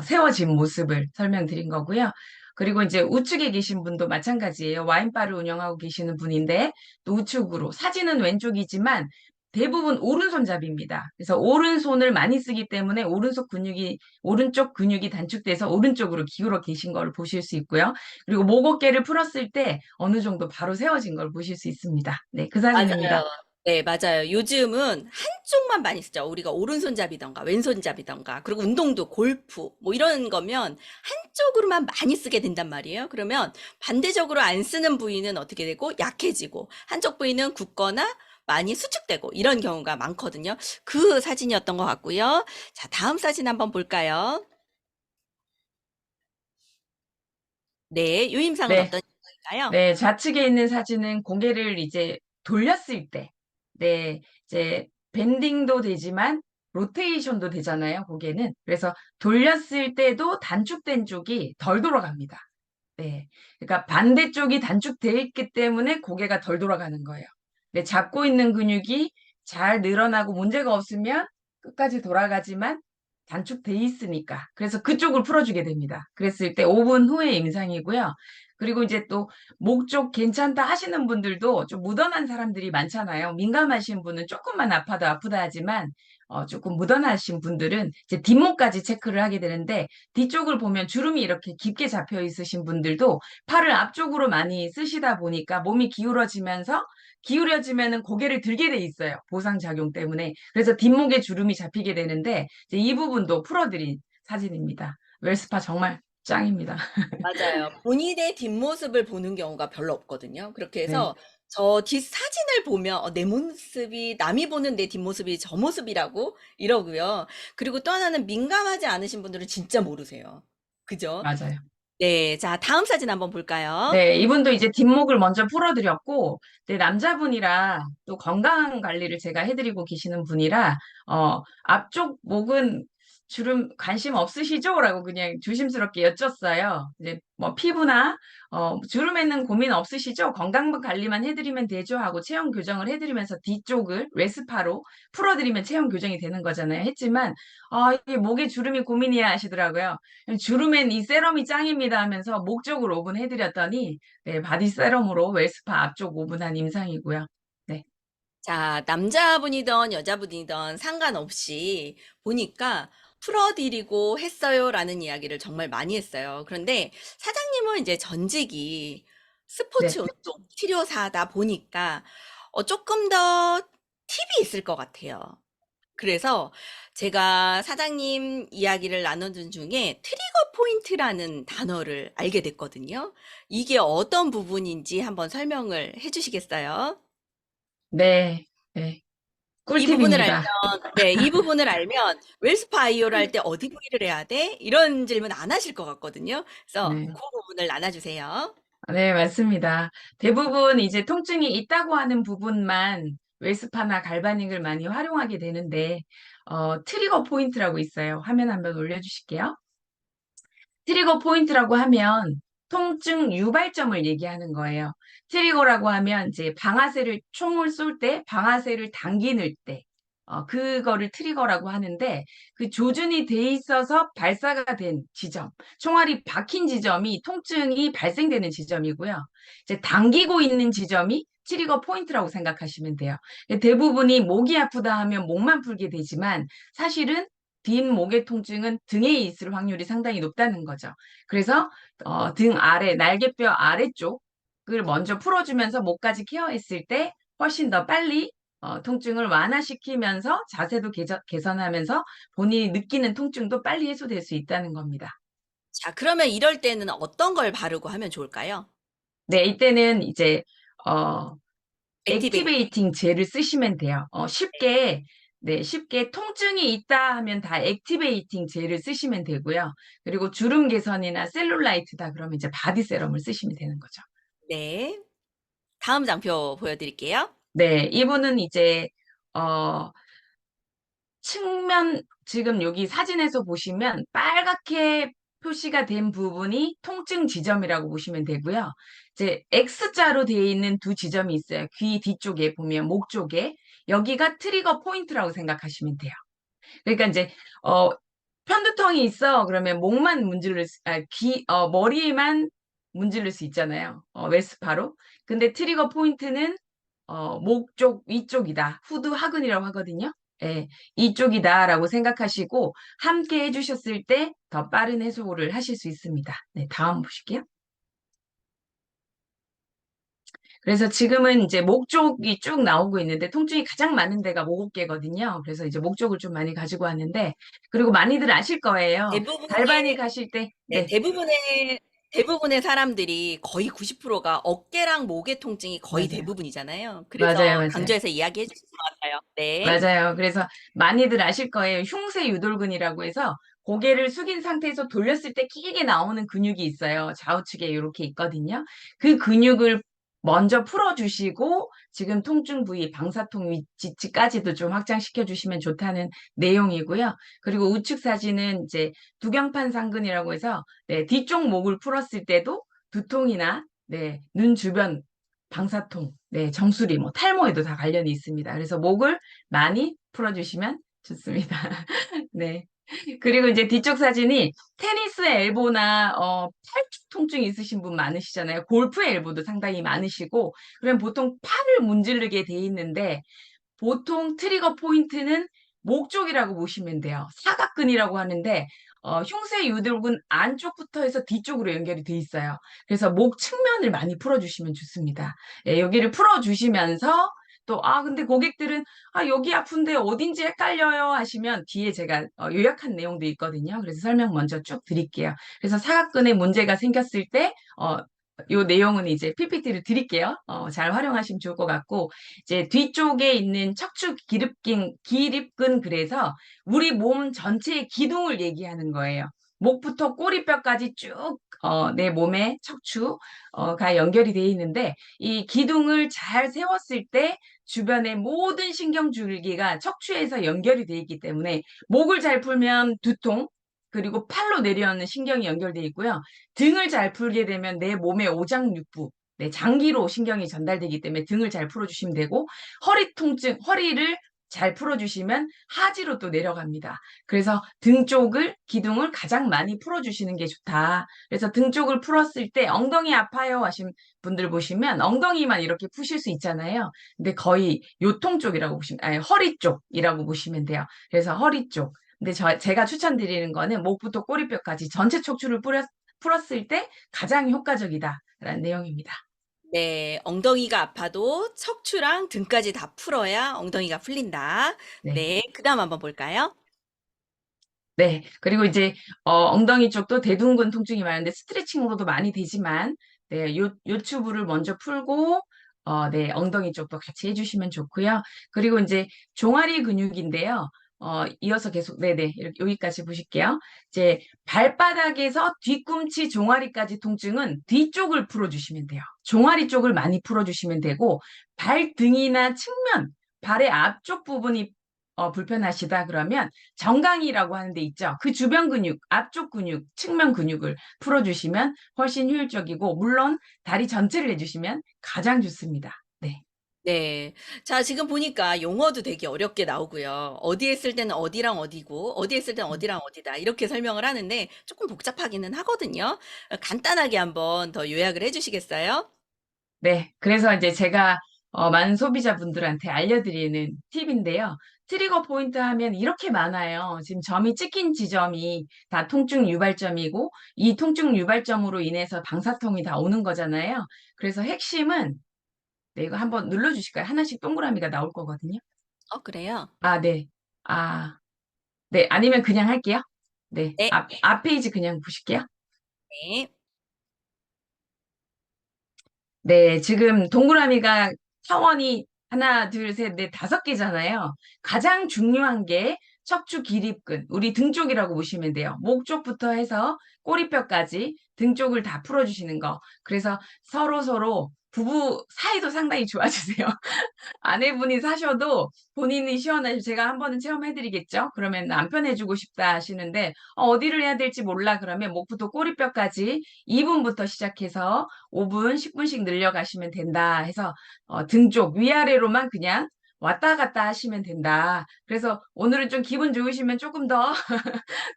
세워진 모습을 설명드린 거고요. 그리고 이제 우측에 계신 분도 마찬가지예요. 와인바를 운영하고 계시는 분인데 또 우측으로 사진은 왼쪽이지만 대부분 오른손잡이입니다. 그래서 오른손을 많이 쓰기 때문에 오른쪽 근육이 단축돼서 오른쪽으로 기울어 계신 걸 보실 수 있고요. 그리고 목 어깨를 풀었을 때 어느 정도 바로 세워진 걸 보실 수 있습니다. 네, 그 사진입니다. 맞아요. 네, 맞아요. 요즘은 한쪽만 많이 쓰죠. 우리가 오른손잡이던가 왼손잡이던가 그리고 운동도 골프 뭐 이런 거면 한쪽으로만 많이 쓰게 된단 말이에요. 그러면 반대적으로 안 쓰는 부위는 어떻게 되고 약해지고 한쪽 부위는 굳거나 많이 수축되고 이런 경우가 많거든요. 그 사진이었던 것 같고요. 자, 다음 사진 한번 볼까요? 네, 유임상은 네. 어떤 인가요? 네, 좌측에 있는 사진은 고개를 이제 돌렸을 때, 네, 이제 밴딩도 되지만 로테이션도 되잖아요, 고개는. 그래서 돌렸을 때도 단축된 쪽이 덜 돌아갑니다. 네. 그러니까 반대쪽이 단축되어 있기 때문에 고개가 덜 돌아가는 거예요. 네, 잡고 있는 근육이 잘 늘어나고 문제가 없으면 끝까지 돌아가지만 단축돼 있으니까. 그래서 그쪽을 풀어주게 됩니다. 그랬을 때 5분 후에 임상이고요. 그리고 이제 또 목 쪽 괜찮다 하시는 분들도 좀 묻어난 사람들이 많잖아요. 민감하신 분은 조금만 아파도 아프다 하지만 조금 묻어나신 분들은 이제 뒷목까지 체크를 하게 되는데 뒤쪽을 보면 주름이 이렇게 깊게 잡혀 있으신 분들도 팔을 앞쪽으로 많이 쓰시다 보니까 몸이 기울여지면은 고개를 들게 돼 있어요. 보상작용 때문에. 그래서 뒷목에 주름이 잡히게 되는데 이제 이 부분도 풀어드린 사진입니다. 웰스파 정말 짱입니다. 맞아요. 본인의 뒷모습을 보는 경우가 별로 없거든요. 그렇게 네, 해서 저 뒷사진을 보면 내 모습이 남이 보는 내 뒷모습이 저 모습이라고 이러고요. 그리고 또 하나는 민감하지 않으신 분들은 진짜 모르세요. 그죠? 맞아요. 네. 자, 다음 사진 한번 볼까요? 네, 이분도 이제 뒷목을 먼저 풀어드렸고, 네, 남자분이라 또 건강 관리를 제가 해드리고 계시는 분이라, 앞쪽 목은 주름 관심 없으시죠? 라고 그냥 조심스럽게 여쭸어요. 이제 뭐 피부나, 주름에는 고민 없으시죠? 건강 관리만 해드리면 되죠? 하고 체형 교정을 해드리면서 뒤쪽을 레스파로 풀어드리면 체형 교정이 되는 거잖아요. 했지만, 이게 목에 주름이 고민이야 하시더라고요. 주름엔 이 세럼이 짱입니다 하면서 목 쪽으로 5분 해드렸더니 네, 바디 세럼으로 웰스파 앞쪽 5분 한 임상이고요. 네, 자, 남자분이든 여자분이든 상관없이 보니까 풀어드리고 했어요라는 이야기를 정말 많이 했어요. 그런데 사장님은 이제 전직이 스포츠 네, 운동 치료사다 보니까 조금 더 팁이 있을 것 같아요. 그래서 제가 사장님 이야기를 나누는 중에 트리거 포인트라는 단어를 알게 됐거든요. 이게 어떤 부분인지 한번 설명을 해 주시겠어요? 네, 네. 이 부분을 알면, 꿀팁입니다. 네, 이 부분을 알면 웰스파 IO를 할 때 어디 부위를 해야 돼? 이런 질문 안 하실 것 같거든요. 그래서 네, 그 부분을 나눠주세요. 네, 맞습니다. 대부분 이제 통증이 있다고 하는 부분만 웰스파나 갈바닉을 많이 활용하게 되는데, 트리거 포인트라고 있어요. 화면 한번 올려주실게요. 트리거 포인트라고 하면 통증 유발점을 얘기하는 거예요. 트리거라고 하면 이제 총을 쏠 때, 방아쇠를 당기는 때, 그거를 트리거라고 하는데 그 조준이 돼 있어서 발사가 된 지점, 총알이 박힌 지점이 통증이 발생되는 지점이고요. 이제 당기고 있는 지점이 트리거 포인트라고 생각하시면 돼요. 대부분이 목이 아프다 하면 목만 풀게 되지만 사실은 뒷목의 통증은 등에 있을 확률이 상당히 높다는 거죠. 그래서 등 아래, 날개뼈 아래쪽을 먼저 풀어주면서 목까지 케어했을 때 훨씬 더 빨리 통증을 완화시키면서 자세도 개선하면서 본인이 느끼는 통증도 빨리 해소될 수 있다는 겁니다. 자, 그러면 이럴 때는 어떤 걸 바르고 하면 좋을까요? 네, 이때는 이제 어, 액티베이팅. 액티베이팅 젤을 쓰시면 돼요. 쉽게 통증이 있다 하면 다 액티베이팅 젤을 쓰시면 되고요. 그리고 주름 개선이나 셀룰라이트다 그러면 이제 바디 세럼을 쓰시면 되는 거죠. 네. 다음 장표 보여드릴게요. 네, 이분은 이제 어, 측면, 지금 여기 사진에서 보시면 빨갛게 표시가 된 부분이 통증 지점이라고 보시면 되고요. 이제 X자로 되어 있는 두 지점이 있어요. 귀 뒤쪽에 보면 목 쪽에 여기가 트리거 포인트라고 생각하시면 돼요. 그러니까 이제 편두통이 있어 그러면 목만 머리에만 문지를 수 있잖아요. 웨스파로. 근데 트리거 포인트는 목 쪽 위쪽이다. 후두 하근이라고 하거든요. 예, 이쪽이다라고 생각하시고 함께 해주셨을 때 더 빠른 해소를 하실 수 있습니다. 네, 다음 보실게요. 그래서 지금은 이제 목 쪽이 쭉 나오고 있는데 통증이 가장 많은 데가 목 어깨거든요. 그래서 이제 목 쪽을 좀 많이 가지고 왔는데 그리고 많이들 아실 거예요. 달바니 대부분의 가실 때 네, 네, 대부분의 사람들이 거의 90%가 어깨랑 목의 통증이 거의 맞아요. 대부분이잖아요. 맞아요, 그래서 맞아요. 강조해서 이야기해 주신 것 같아요. 네. 맞아요. 그래서 많이들 아실 거예요. 흉쇄 유돌근이라고 해서 고개를 숙인 상태에서 돌렸을 때 길게 나오는 근육이 있어요. 좌우측에 이렇게 있거든요. 그 근육을 먼저 풀어주시고 지금 통증 부위 방사통 위치까지도 좀 확장시켜 주시면 좋다는 내용이고요. 그리고 우측 사진은 이제 두경판 상근이라고 해서 네, 뒤쪽 목을 풀었을 때도 두통이나 네, 눈 주변 방사통, 네, 정수리, 뭐 탈모에도 다 관련이 있습니다. 그래서 목을 많이 풀어주시면 좋습니다. 네. 그리고 이제 뒤쪽 사진이 테니스 엘보나 팔쪽 통증이 있으신 분 많으시잖아요. 골프 엘보도 상당히 많으시고, 그럼 보통 팔을 문지르게 돼 있는데 보통 트리거 포인트는 목 쪽이라고 보시면 돼요. 사각근이라고 하는데 흉쇄 유돌근 안쪽부터 해서 뒤쪽으로 연결이 돼 있어요. 그래서 목 측면을 많이 풀어주시면 좋습니다. 예, 여기를 풀어주시면서 또 근데 고객들은 여기 아픈데 어딘지 헷갈려요 하시면 뒤에 제가 요약한 내용도 있거든요. 그래서 설명 먼저 쭉 드릴게요. 그래서 사각근에 문제가 생겼을 때 요 내용은 이제 PPT를 드릴게요. 잘 활용하시면 좋을 것 같고, 이제 뒤쪽에 있는 척추 기립근 그래서 우리 몸 전체의 기둥을 얘기하는 거예요. 목부터 꼬리뼈까지 쭉, 내 몸의 척추가 연결이 되어 있는데, 이 기둥을 잘 세웠을 때 주변의 모든 신경줄기가 척추에서 연결이 되어 있기 때문에 목을 잘 풀면 두통, 그리고 팔로 내려오는 신경이 연결되어 있고요. 등을 잘 풀게 되면 내 몸의 오장육부, 네, 장기로 신경이 전달되기 때문에 등을 잘 풀어주시면 되고, 허리 통증, 허리를 잘 풀어주시면 하지로 또 내려갑니다. 그래서 등 쪽을, 기둥을 가장 많이 풀어주시는 게 좋다. 그래서 등 쪽을 풀었을 때 엉덩이 아파요 하신 분들 보시면 엉덩이만 이렇게 푸실 수 있잖아요. 근데 거의 요통 쪽이라고 보시면, 아니, 허리 쪽이라고 보시면 돼요. 그래서 허리 쪽. 근데 제가 추천드리는 거는 목부터 꼬리뼈까지 전체 척추를 풀었을 때 가장 효과적이다라는 내용입니다. 네, 엉덩이가 아파도 척추랑 등까지 다 풀어야 엉덩이가 풀린다. 네. 네, 그다음 한번 볼까요? 네. 그리고 이제, 엉덩이 쪽도 대둔근 통증이 많은데 스트레칭으로도 많이 되지만, 네, 요추부를 먼저 풀고, 네, 엉덩이 쪽도 같이 해주시면 좋고요. 그리고 이제 종아리 근육인데요. 이어서 계속, 네네, 여기까지 보실게요. 이제 발바닥에서 뒤꿈치 종아리까지 통증은 뒤쪽을 풀어주시면 돼요. 종아리 쪽을 많이 풀어주시면 되고, 발등이나 측면, 발의 앞쪽 부분이 불편하시다 그러면 정강이라고 하는 데 있죠. 그 주변 근육, 앞쪽 근육, 측면 근육을 풀어주시면 훨씬 효율적이고 물론 다리 전체를 해주시면 가장 좋습니다. 네. 네. 자, 지금 보니까 용어도 되게 어렵게 나오고요. 어디에 쓸 때는 어디랑 어디고, 어디에 쓸 때는 어디랑 어디다. 이렇게 설명을 하는데 조금 복잡하기는 하거든요. 간단하게 한번 더 요약을 해주시겠어요? 네. 그래서 이제 제가 많은 소비자분들한테 알려드리는 팁인데요. 트리거 포인트 하면 이렇게 많아요. 지금 점이 찍힌 지점이 다 통증 유발점이고 이 통증 유발점으로 인해서 방사통이 다 오는 거잖아요. 그래서 핵심은 네, 이거 한번 눌러주실까요? 하나씩 동그라미가 나올 거거든요. 그래요? 아, 네. 아, 네. 아니면 그냥 할게요. 네. 네. 앞 페이지 그냥 보실게요. 네. 네, 지금 동그라미가 차원이 하나, 둘, 셋, 넷, 5개잖아요. 가장 중요한 게 척추 기립근, 우리 등 쪽이라고 보시면 돼요. 목 쪽부터 해서 꼬리뼈까지 등 쪽을 다 풀어주시는 거. 그래서 서로 부부 사이도 상당히 좋아지세요. 아내분이 사셔도 본인이 시원하시고 제가 한 번은 체험해드리겠죠? 그러면 남편 해주고 싶다 하시는데 어디를 해야 될지 몰라 그러면 목부터 꼬리뼈까지 2분부터 시작해서 5분, 10분씩 늘려가시면 된다 해서 등 쪽 위아래로만 그냥 왔다 갔다 하시면 된다. 그래서 오늘은 좀 기분 좋으시면 조금 더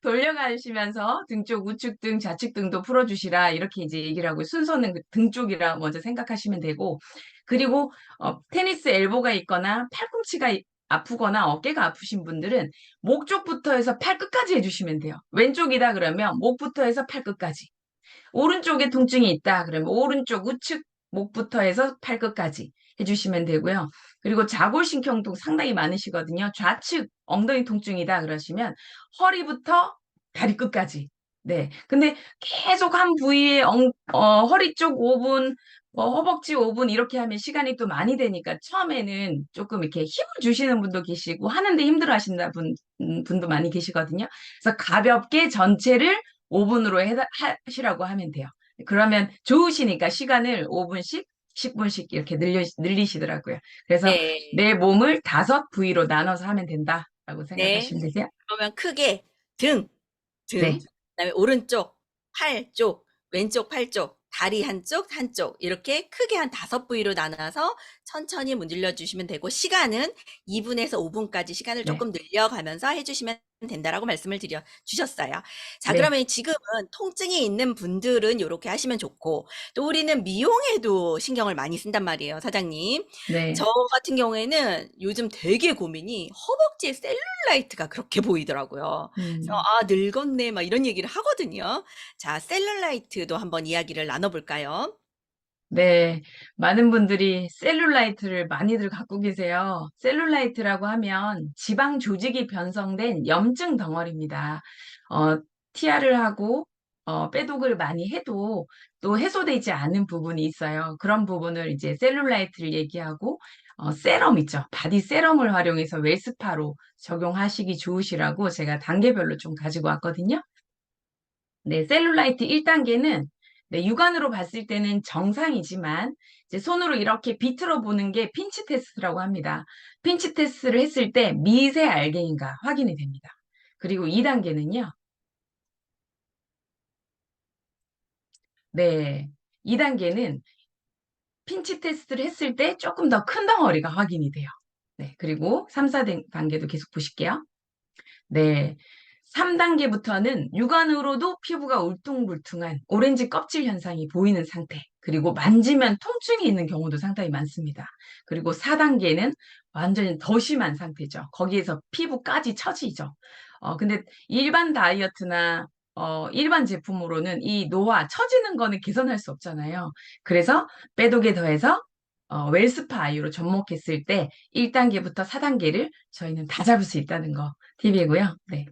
돌려가시면서 등 쪽 우측 등, 좌측 등도 풀어주시라 이렇게 이제 얘기를 하고 순서는 그등 쪽이라 먼저 생각하시면 되고 그리고 테니스 엘보가 있거나 팔꿈치가 아프거나 어깨가 아프신 분들은 목 쪽부터 해서 팔 끝까지 해주시면 돼요. 왼쪽이다 그러면 목부터 해서 팔 끝까지. 오른쪽에 통증이 있다 그러면 오른쪽 우측 목부터 해서 팔 끝까지 해주시면 되고요. 그리고 자골신경통 상당히 많으시거든요. 좌측 엉덩이 통증이다 그러시면 허리부터 다리 끝까지. 네. 근데 계속 한 부위에 허리 쪽 5분, 허벅지 5분 이렇게 하면 시간이 또 많이 되니까 처음에는 조금 이렇게 힘을 주시는 분도 계시고 하는데 힘들어 하신다 분도 많이 계시거든요. 그래서 가볍게 전체를 5분으로 하시라고 하면 돼요. 그러면 좋으시니까 시간을 5분씩, 10분씩 이렇게 늘리시더라고요. 그래서 네. 내 몸을 5부위로 나눠서 하면 된다라고 네. 생각하시면 되세요. 그러면 크게 등, 네. 그다음에 오른쪽 팔 쪽, 왼쪽 팔 쪽, 다리 한쪽 이렇게 크게 한 5부위로 나눠서 천천히 문질러 주시면 되고 시간은 2분에서 5분까지 시간을 네. 조금 늘려가면서 해주시면 된다라고 말씀을 주셨어요. 자, 네. 그러면 지금은 통증이 있는 분들은 이렇게 하시면 좋고 또 우리는 미용에도 신경을 많이 쓴단 말이에요, 사장님. 네. 저 같은 경우에는 요즘 되게 고민이 허벅지에 셀룰라이트가 그렇게 보이더라고요. 그래서 늙었네 막 이런 얘기를 하거든요. 자, 셀룰라이트도 한번 이야기를 나눠볼까요? 네, 많은 분들이 셀룰라이트를 많이들 갖고 계세요. 셀룰라이트라고 하면 지방 조직이 변성된 염증 덩어리입니다. 어, TR을 하고 빼독을 많이 해도 또 해소되지 않은 부분이 있어요. 그런 부분을 이제 셀룰라이트를 얘기하고 세럼 있죠. 바디 세럼을 활용해서 웰스파로 적용하시기 좋으시라고 제가 단계별로 좀 가지고 왔거든요. 네, 셀룰라이트 1단계는 네, 육안으로 봤을 때는 정상이지만 이제 손으로 이렇게 비틀어 보는 게 핀치 테스트라고 합니다. 핀치 테스트를 했을 때 미세 알갱이가 확인이 됩니다. 그리고 2단계는요. 네, 2단계는 핀치 테스트를 했을 때 조금 더 큰 덩어리가 확인이 돼요. 네, 그리고 3, 4단계도 계속 보실게요. 네. 3단계부터는 육안으로도 피부가 울퉁불퉁한 오렌지 껍질 현상이 보이는 상태. 그리고 만지면 통증이 있는 경우도 상당히 많습니다. 그리고 4단계는 완전히 더 심한 상태죠. 거기에서 피부까지 처지죠. 근데 일반 다이어트나 일반 제품으로는 이 노화, 처지는 거는 개선할 수 없잖아요. 그래서 빼독에 더해서 웰스파 아이유로 접목했을 때 1단계부터 4단계를 저희는 다 잡을 수 있다는 거 팁이고요. 네.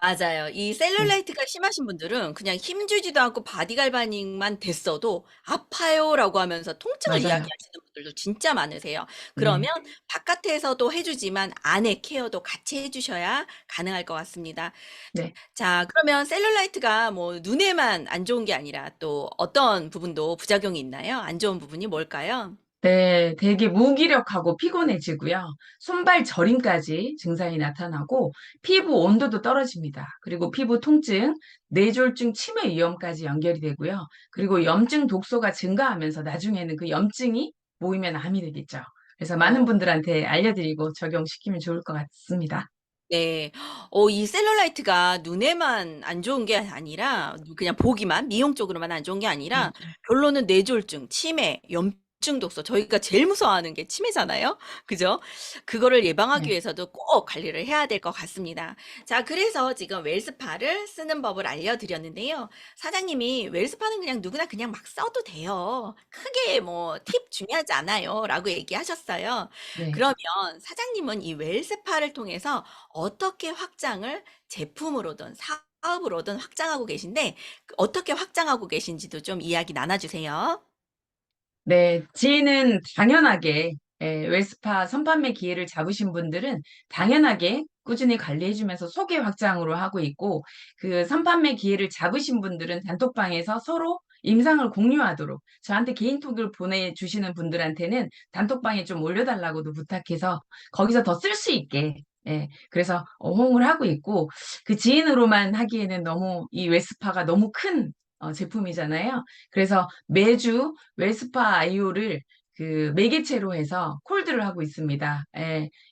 맞아요. 이 네. 셀룰라이트가 심하신 분들은 그냥 힘주지도 않고 바디 갈바닝만 됐어도 아파요라고 하면서 통증을 맞아요. 이야기하시는 분들도 진짜 많으세요. 네. 그러면 바깥에서도 해주지만 안에 케어도 같이 해주셔야 가능할 것 같습니다. 네. 자, 그러면 셀룰라이트가 뭐 눈에만 안 좋은 게 아니라 또 어떤 부분도 부작용이 있나요? 안 좋은 부분이 뭘까요? 네, 되게 무기력하고 피곤해지고요. 손발 저림까지 증상이 나타나고 피부 온도도 떨어집니다. 그리고 피부 통증, 뇌졸중 치매 위험까지 연결이 되고요. 그리고 염증 독소가 증가하면서 나중에는 그 염증이 모이면 암이 되겠죠. 그래서 많은 어. 분들한테 알려드리고 적용시키면 좋을 것 같습니다. 네. 이 셀룰라이트가 눈에만 안 좋은 게 아니라 그냥 보기만 미용 쪽으로만 안 좋은 게 아니라 결론은 뇌졸중, 치매, 염증 집중 독서, 저희가 제일 무서워하는 게 치매잖아요. 그죠? 그거를 예방하기 네. 위해서도 꼭 관리를 해야 될 것 같습니다. 자, 그래서 지금 웰스파를 쓰는 법을 알려드렸는데요. 사장님이 웰스파는 그냥 누구나 그냥 막 써도 돼요. 크게 뭐 팁 중요하지 않아요. 라고 얘기하셨어요. 네. 그러면 사장님은 이 웰스파를 통해서 어떻게 확장을 제품으로든 사업으로든 확장하고 계신데 어떻게 확장하고 계신지도 좀 이야기 나눠주세요. 네, 지인은 당연하게 웰스파 선판매 기회를 잡으신 분들은 당연하게 꾸준히 관리해주면서 소개 확장으로 하고 있고 그 선판매 기회를 잡으신 분들은 단톡방에서 서로 임상을 공유하도록 저한테 개인톡을 보내주시는 분들한테는 단톡방에 좀 올려달라고도 부탁해서 거기서 더 쓸 수 있게 그래서 호응을 하고 있고 그 지인으로만 하기에는 너무 이 웰스파가 너무 큰 제품이잖아요. 그래서 매주 웰스파 아이오를 그 매개체로 해서 콜드를 하고 있습니다.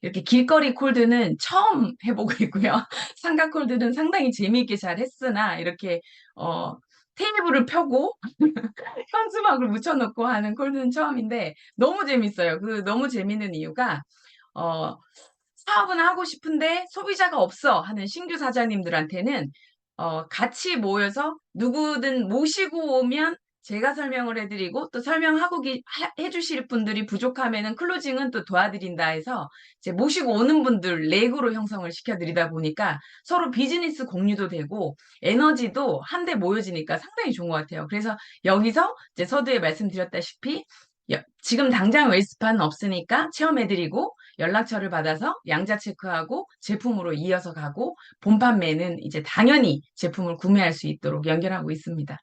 이렇게 길거리 콜드는 처음 해보고 있고요. 상가 콜드는 상당히 재미있게 잘 했으나 이렇게 어, 테이블을 펴고 현수막을 묻혀놓고 하는 콜드는 처음인데 너무 재밌어요. 그 너무 재밌는 이유가 어, 사업은 하고 싶은데 소비자가 없어 하는 신규 사장님들한테는 같이 모여서 누구든 모시고 오면 제가 설명을 해드리고 또 해주실 분들이 부족하면은 클로징은 또 도와드린다 해서 이제 모시고 오는 분들 렉으로 형성을 시켜드리다 보니까 서로 비즈니스 공유도 되고 에너지도 한데 모여지니까 상당히 좋은 것 같아요. 그래서 여기서 이제 서두에 말씀드렸다시피 지금 당장 웰스파는 없으니까 체험해드리고 연락처를 받아서 양자 체크하고 제품으로 이어서 가고 본 판매는 이제 당연히 제품을 구매할 수 있도록 연결하고 있습니다.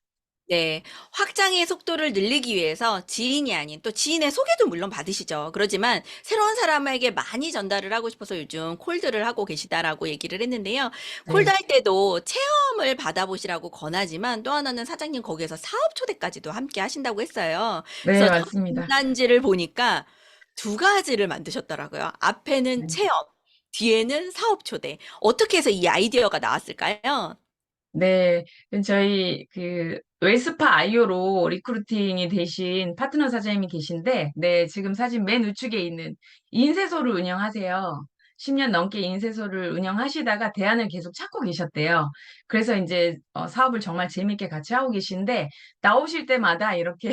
네, 확장의 속도를 늘리기 위해서 지인이 아닌 또 지인의 소개도 물론 받으시죠. 그러지만 새로운 사람에게 많이 전달을 하고 싶어서 요즘 콜드를 하고 계시다라고 얘기를 했는데요. 콜드 네, 할 때도 체험을 받아보시라고 권하지만 또 하나는 사장님 거기에서 사업 초대까지도 함께 하신다고 했어요. 네, 그래서 맞습니다. 전단지를 보니까 두 가지를 만드셨더라고요. 앞에는 네. 체험, 뒤에는 사업 초대. 어떻게 해서 이 아이디어가 나왔을까요? 네, 저희 그 웰스파 아이오로 리크루팅이 되신 파트너 사장님이 계신데, 네, 지금 사진 맨 우측에 있는 인쇄소를 운영하세요. 10년 넘게 인쇄소를 운영하시다가 대안을 계속 찾고 계셨대요. 그래서 이제 사업을 정말 재밌게 같이 하고 계신데, 나오실 때마다 이렇게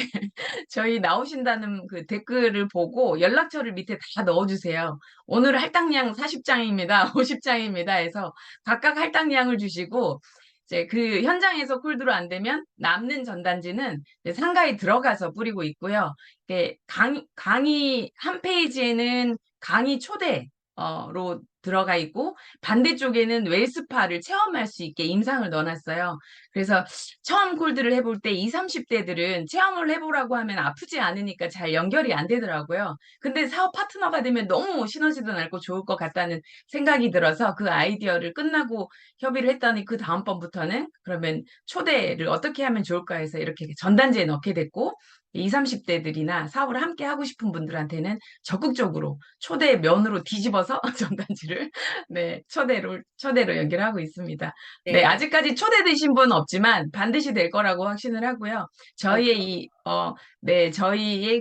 저희 나오신다는 그 댓글을 보고 연락처를 밑에 다 넣어주세요. 오늘 할당량 40장입니다. 50장입니다. 해서 각각 할당량을 주시고, 이제 그 현장에서 콜드로 안 되면 남는 전단지는 이제 상가에 들어가서 뿌리고 있고요. 강의 한 페이지에는 강의 초대로 들어가 있고 반대쪽에는 웰스파를 체험할 수 있게 임상을 넣어놨어요. 그래서 처음 콜드를 해볼 때 20, 30대들은 체험을 해보라고 하면 아프지 않으니까 잘 연결이 안 되더라고요. 근데 사업 파트너가 되면 너무 시너지도 날고 좋을 것 같다는 생각이 들어서 그 아이디어를 끝나고 협의를 했더니 그 다음번부터는 그러면 초대를 어떻게 하면 좋을까 해서 이렇게 전단지에 넣게 됐고 20, 30대들이나 사업을 함께 하고 싶은 분들한테는 적극적으로 초대 면으로 뒤집어서 전단지를 네, 초대로 연결하고 있습니다. 네, 네. 아직까지 초대되신 분은 없지만 반드시 될 거라고 확신을 하고요. 저희의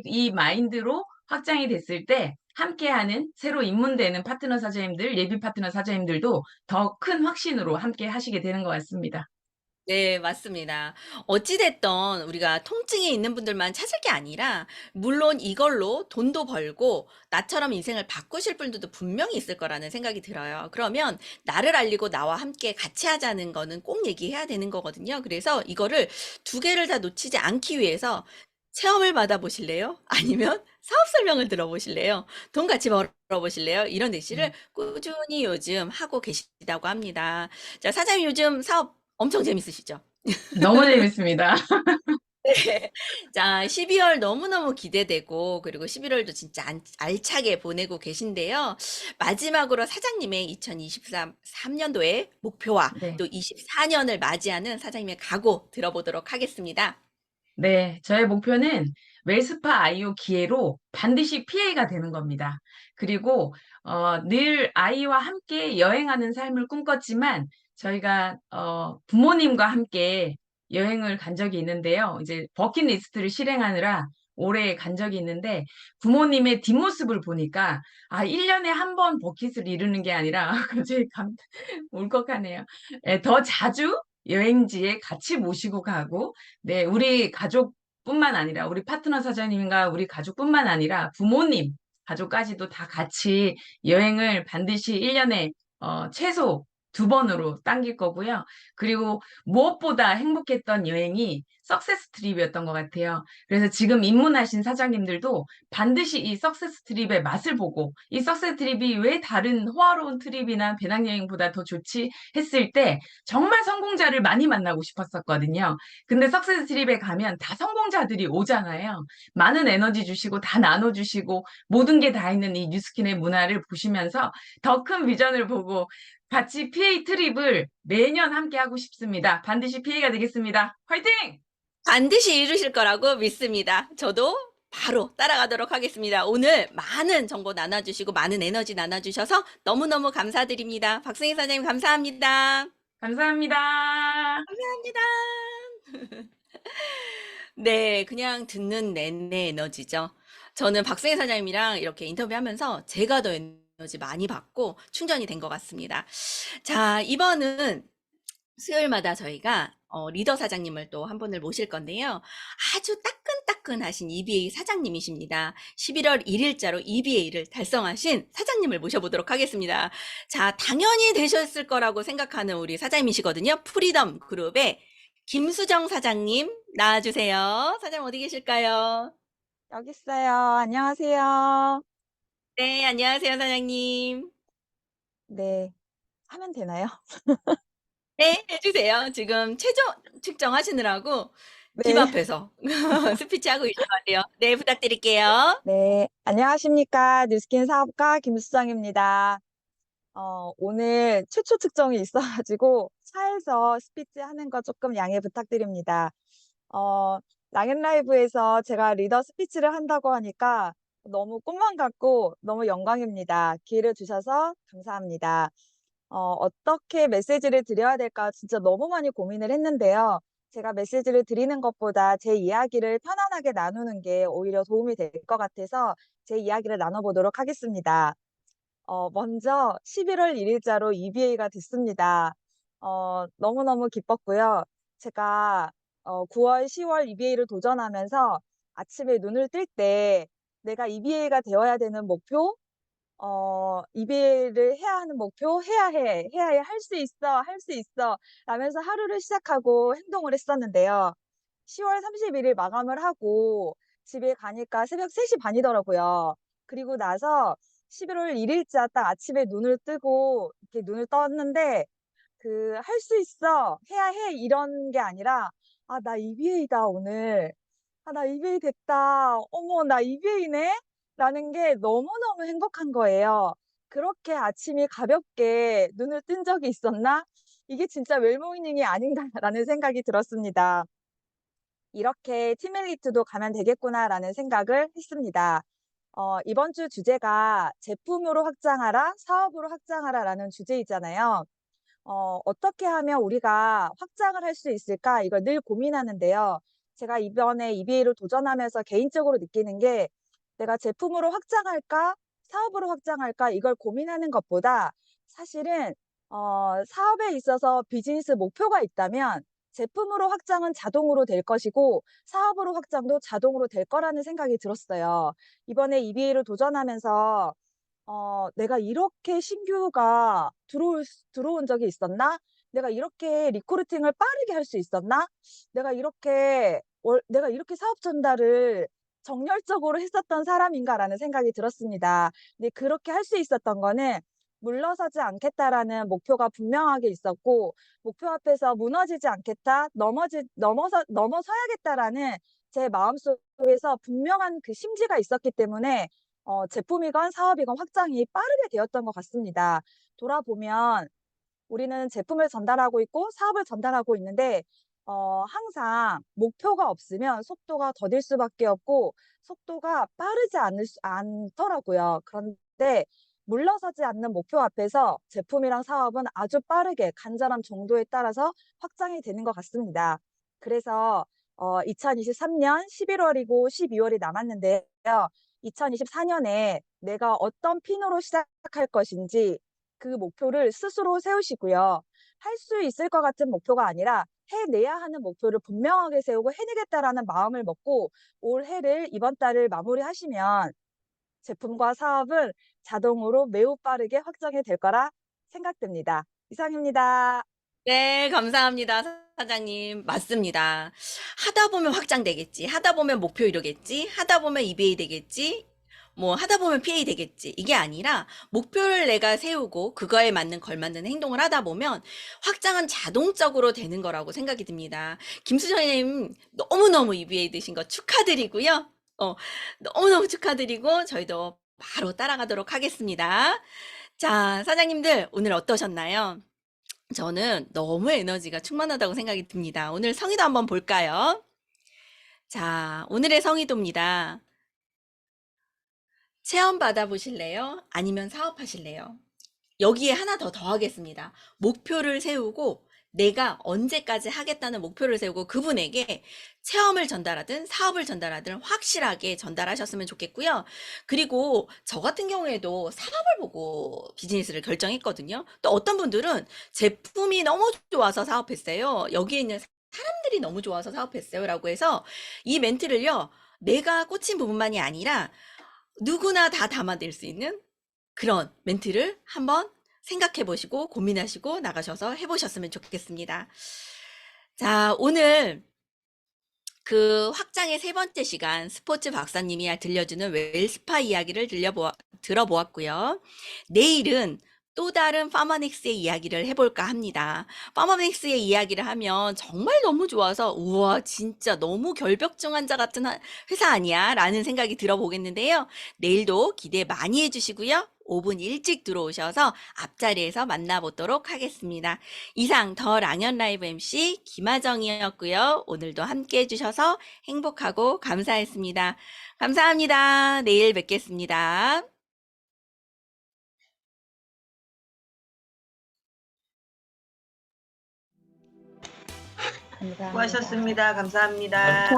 이 마인드로 확장이 됐을 때 함께하는 새로 입문되는 파트너 사장님들, 예비 파트너 사장님들도 더 큰 확신으로 함께 하시게 되는 것 같습니다. 네, 맞습니다. 어찌됐던 우리가 통증이 있는 분들만 찾을 게 아니라, 물론 이걸로 돈도 벌고, 나처럼 인생을 바꾸실 분들도 분명히 있을 거라는 생각이 들어요. 그러면 나를 알리고 나와 함께 같이 하자는 거는 꼭 얘기해야 되는 거거든요. 그래서 이거를 두 개를 다 놓치지 않기 위해서 체험을 받아보실래요? 아니면 사업 설명을 들어보실래요? 돈 같이 벌어보실래요? 이런 대시를 꾸준히 요즘 하고 계시다고 합니다. 자, 사장님 요즘 사업 엄청 재밌으시죠? 너무 재밌습니다. 네. 자, 12월 너무너무 기대되고, 그리고 11월도 진짜 알차게 보내고 계신데요. 마지막으로 사장님의 2023년도의 목표와 네. 또 24년을 맞이하는 사장님의 각오 들어보도록 하겠습니다. 네, 저의 목표는 웰스파 아이오 기회로 반드시 PA가 되는 겁니다. 그리고 늘 아이와 함께 여행하는 삶을 꿈꿨지만 저희가 부모님과 함께 여행을 간 적이 있는데요. 이제 버킷리스트를 실행하느라 오래 간 적이 있는데 부모님의 뒷모습을 보니까 1년에 한 번 버킷을 이루는 게 아니라 갑자기 울컥하네요. 예, 더 자주 여행지에 같이 모시고 가고, 네, 우리 가족뿐만 아니라 우리 파트너 사장님과 우리 가족뿐만 아니라 부모님 가족까지도 다 같이 여행을 반드시 1년에 최소 2번으로 당길 거고요. 그리고 무엇보다 행복했던 여행이 석세스 트립이었던 것 같아요. 그래서 지금 입문하신 사장님들도 반드시 이 석세스 트립의 맛을 보고 이 석세스 트립이 왜 다른 호화로운 트립이나 배낭여행보다 더 좋지 했을 때 정말 성공자를 많이 만나고 싶었었거든요. 근데 석세스 트립에 가면 다 성공자들이 오잖아요. 많은 에너지 주시고 다 나눠주시고 모든 게 다 있는 이 뉴스킨의 문화를 보시면서 더 큰 비전을 보고 같이 PA 트립을 매년 함께 하고 싶습니다. 반드시 PA가 되겠습니다. 화이팅! 반드시 이루실 거라고 믿습니다. 저도 바로 따라가도록 하겠습니다. 오늘 많은 정보 나눠주시고 많은 에너지 나눠주셔서 너무너무 감사드립니다. 박승희 사장님 감사합니다. 감사합니다. 감사합니다. 네, 그냥 듣는 내내 에너지죠. 저는 박승희 사장님이랑 이렇게 인터뷰하면서 제가 더 에너지 많이 받고 충전이 된 것 같습니다. 자, 이번은 수요일마다 저희가 리더 사장님을 또 한 분을 모실 건데요. 아주 따끈따끈하신 EBA 사장님이십니다. 11월 1일자로 EBA를 달성하신 사장님을 모셔보도록 하겠습니다. 자, 당연히 되셨을 거라고 생각하는 우리 사장님이시거든요. 프리덤 그룹의 김수정 사장님 나와주세요. 사장님 어디 계실까요? 여기 있어요. 안녕하세요. 네, 안녕하세요, 사장님. 네. 하면 되나요? 네, 해주세요. 지금 최종 측정하시느라고 김 네. 앞에서 스피치 하고 계신 것 같아요. 네, 부탁드릴게요. 네. 안녕하십니까. 뉴스킨 사업가 김수정입니다. 오늘 최초 측정이 있어가지고 차에서 스피치 하는 거 조금 양해 부탁드립니다. 어, 랑앤라이브에서 제가 리더 스피치를 한다고 하니까 너무 꿈만 같고 너무 영광입니다. 기회를 주셔서 감사합니다. 어떻게 메시지를 드려야 될까 진짜 너무 많이 고민을 했는데요. 제가 메시지를 드리는 것보다 제 이야기를 편안하게 나누는 게 오히려 도움이 될 것 같아서 제 이야기를 나눠보도록 하겠습니다. 먼저 11월 1일자로 EBA가 됐습니다. 너무너무 기뻤고요. 제가 9월, 10월 EBA를 도전하면서 아침에 눈을 뜰 때 내가 EBA가 되어야 되는 목표, EBA를 해야 하는 목표, 해야 해, 할 수 있어, 할 수 있어 라면서 하루를 시작하고 행동을 했었는데요. 10월 31일 마감을 하고 집에 가니까 새벽 3시 반이더라고요. 그리고 나서 11월 1일자 딱 아침에 눈을 뜨고 이렇게 눈을 떴는데 할 수 있어, 해야 해 이런 게 아니라 나 EBA다 오늘. 나 EBA 됐다. 어머, 나 EBA네? 라는 게 너무너무 행복한 거예요. 그렇게 아침이 가볍게 눈을 뜬 적이 있었나? 이게 진짜 웰모닝이 아닌가라는 생각이 들었습니다. 이렇게 팀엘리트도 가면 되겠구나라는 생각을 했습니다. 이번 주 주제가 제품으로 확장하라, 사업으로 확장하라라는 주제이잖아요. 어떻게 하면 우리가 확장을 할 수 있을까? 이걸 늘 고민하는데요. 제가 이번에 EBA를 도전하면서 개인적으로 느끼는 게 내가 제품으로 확장할까? 사업으로 확장할까? 이걸 고민하는 것보다 사실은 사업에 있어서 비즈니스 목표가 있다면 제품으로 확장은 자동으로 될 것이고 사업으로 확장도 자동으로 될 거라는 생각이 들었어요. 이번에 EBA를 도전하면서 내가 이렇게 신규가 들어온 적이 있었나? 내가 이렇게 리크루팅을 빠르게 할 수 있었나? 내가 이렇게 사업 전달을 정열적으로 했었던 사람인가라는 생각이 들었습니다. 근데 그렇게 할 수 있었던 거는 물러서지 않겠다라는 목표가 분명하게 있었고, 목표 앞에서 무너지지 않겠다, 넘어서야겠다라는 제 마음속에서 분명한 그 심지가 있었기 때문에 제품이건 사업이건 확장이 빠르게 되었던 것 같습니다. 돌아보면 우리는 제품을 전달하고 있고 사업을 전달하고 있는데 항상 목표가 없으면 속도가 더딜 수밖에 없고 속도가 빠르지 않더라고요. 그런데 물러서지 않는 목표 앞에서 제품이랑 사업은 아주 빠르게 간절함 정도에 따라서 확장이 되는 것 같습니다. 그래서 2023년 11월이고 12월이 남았는데요. 2024년에 내가 어떤 핀으로 시작할 것인지 그 목표를 스스로 세우시고요. 할 수 있을 것 같은 목표가 아니라 해내야 하는 목표를 분명하게 세우고 해내겠다라는 마음을 먹고 올 해를 이번 달을 마무리하시면 제품과 사업은 자동으로 매우 빠르게 확정이 될 거라 생각됩니다. 이상입니다. 네, 감사합니다, 사장님. 맞습니다. 하다 보면 확장되겠지. 하다 보면 목표 이루겠지. 하다 보면 EBA 되겠지. 뭐 하다 보면 PA 되겠지. 이게 아니라 목표를 내가 세우고 그거에 맞는 걸맞는 행동을 하다 보면 확장은 자동적으로 되는 거라고 생각이 듭니다. 김수정님 너무너무 EBA 되신 거 축하드리고요. 너무너무 축하드리고 저희도 바로 따라가도록 하겠습니다. 자, 사장님들 오늘 어떠셨나요? 저는 너무 에너지가 충만하다고 생각이 듭니다. 오늘 성의도 한번 볼까요? 자, 오늘의 성의도입니다. 체험 받아보실래요? 아니면 사업하실래요? 여기에 하나 더 더하겠습니다. 목표를 세우고 내가 언제까지 하겠다는 목표를 세우고 그분에게 체험을 전달하든 사업을 전달하든 확실하게 전달하셨으면 좋겠고요. 그리고 저 같은 경우에도 사업을 보고 비즈니스를 결정했거든요. 또 어떤 분들은 제품이 너무 좋아서 사업했어요. 여기에 있는 사람들이 너무 좋아서 사업했어요. 라고 해서 이 멘트를요, 내가 꽂힌 부분만이 아니라 누구나 다 담아낼 수 있는 그런 멘트를 한번 생각해 보시고 고민하시고 나가셔서 해보셨으면 좋겠습니다. 자, 오늘 그 확장의 세 번째 시간 스포츠 박사님이 들려주는 웰스파 이야기를 들어보았고요. 내일은 또 다른 파마닉스의 이야기를 해볼까 합니다. 파마닉스의 이야기를 하면 정말 너무 좋아서 우와 진짜 너무 결벽증 환자 같은 회사 아니야? 라는 생각이 들어보겠는데요. 내일도 기대 많이 해주시고요. 5분 일찍 들어오셔서 앞자리에서 만나보도록 하겠습니다. 이상 더 랑연 라이브 MC 김하정이었고요. 오늘도 함께 해주셔서 행복하고 감사했습니다. 감사합니다. 내일 뵙겠습니다. 수고하셨습니다. 감사합니다.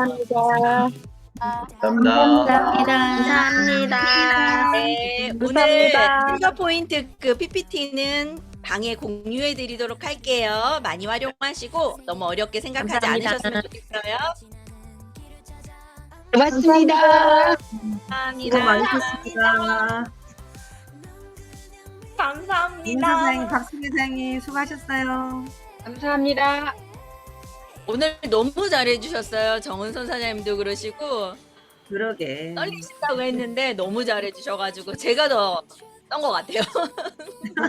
감사합니다. 네, 오늘 트리거 포인트 그 PPT는 방에 공유해 드리도록 할게요. 많이 활용하시고 너무 어렵게 생각하지 않으셨으면 좋겠어요. 고맙습니다. 수고 많으셨습니다. 감사합니다. 사장님, 박수미 사장님 수고하셨어요. 감사합니다. 오늘 너무 잘해주셨어요. 정은선 사장님도 그러시고 그러게. 떨리신다고 했는데 너무 잘해주셔가지고 제가 더 떤 것 같아요.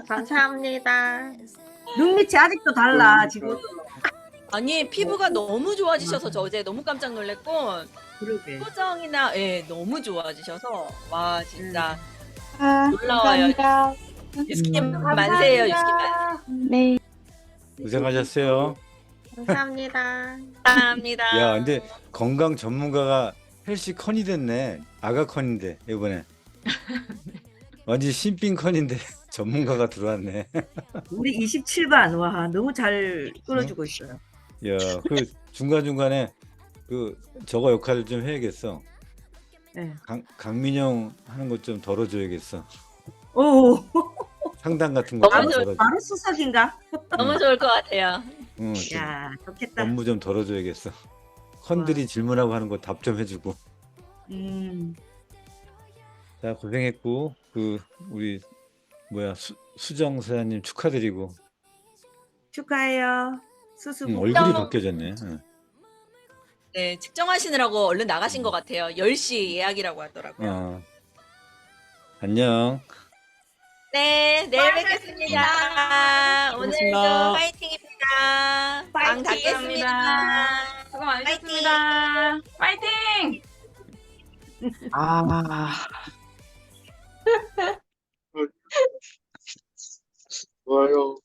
감사합니다. 눈밑이 아직도 달라 지금. 아니 피부가 너무 좋아지셔서 저 어제 너무 깜짝 놀랐고 그러게. 표정이나 너무 좋아지셔서 와 진짜 아, 놀라워요. 감사합니다. 유스킨 만세예요. 유스킨 만세. 네, 고생하셨어요. 감사합니다. 감사합니다. 야, 근데 건강 전문가가 헬시 컨이 됐네. 아가 컨인데 이번에. 완전 신빙 컨인데 전문가가 들어왔네. 우리 27반 와 너무 잘 끌어주고 있어요. 야, 그 중간중간에 그 저거 역할을 좀 해야겠어. 네. 강민영 하는 것 좀 덜어줘야겠어. 오. 상담 같은 거 좀 덜어줘. 바로 수석인가? 너무 좋을 것 같아요. 응, 좀 야 좋겠다. 업무 좀 덜어줘야겠어. 컨들이 질문하고 하는 거 답 좀 해주고. 자, 고생했고 그 우리 뭐야 수정 사장님 축하드리고. 축하해요. 수수고. 얼굴이 바뀌어졌네. 응. 네, 측정하시느라고 얼른 나가신 것 같아요. 10시 예약이라고 하더라고요. 안녕. 네, 내일 뵙겠습니다. 오늘도 파이팅입니다. 방 닫겠습니다. 수고 많으셨습니다. 파이팅! 좋아요.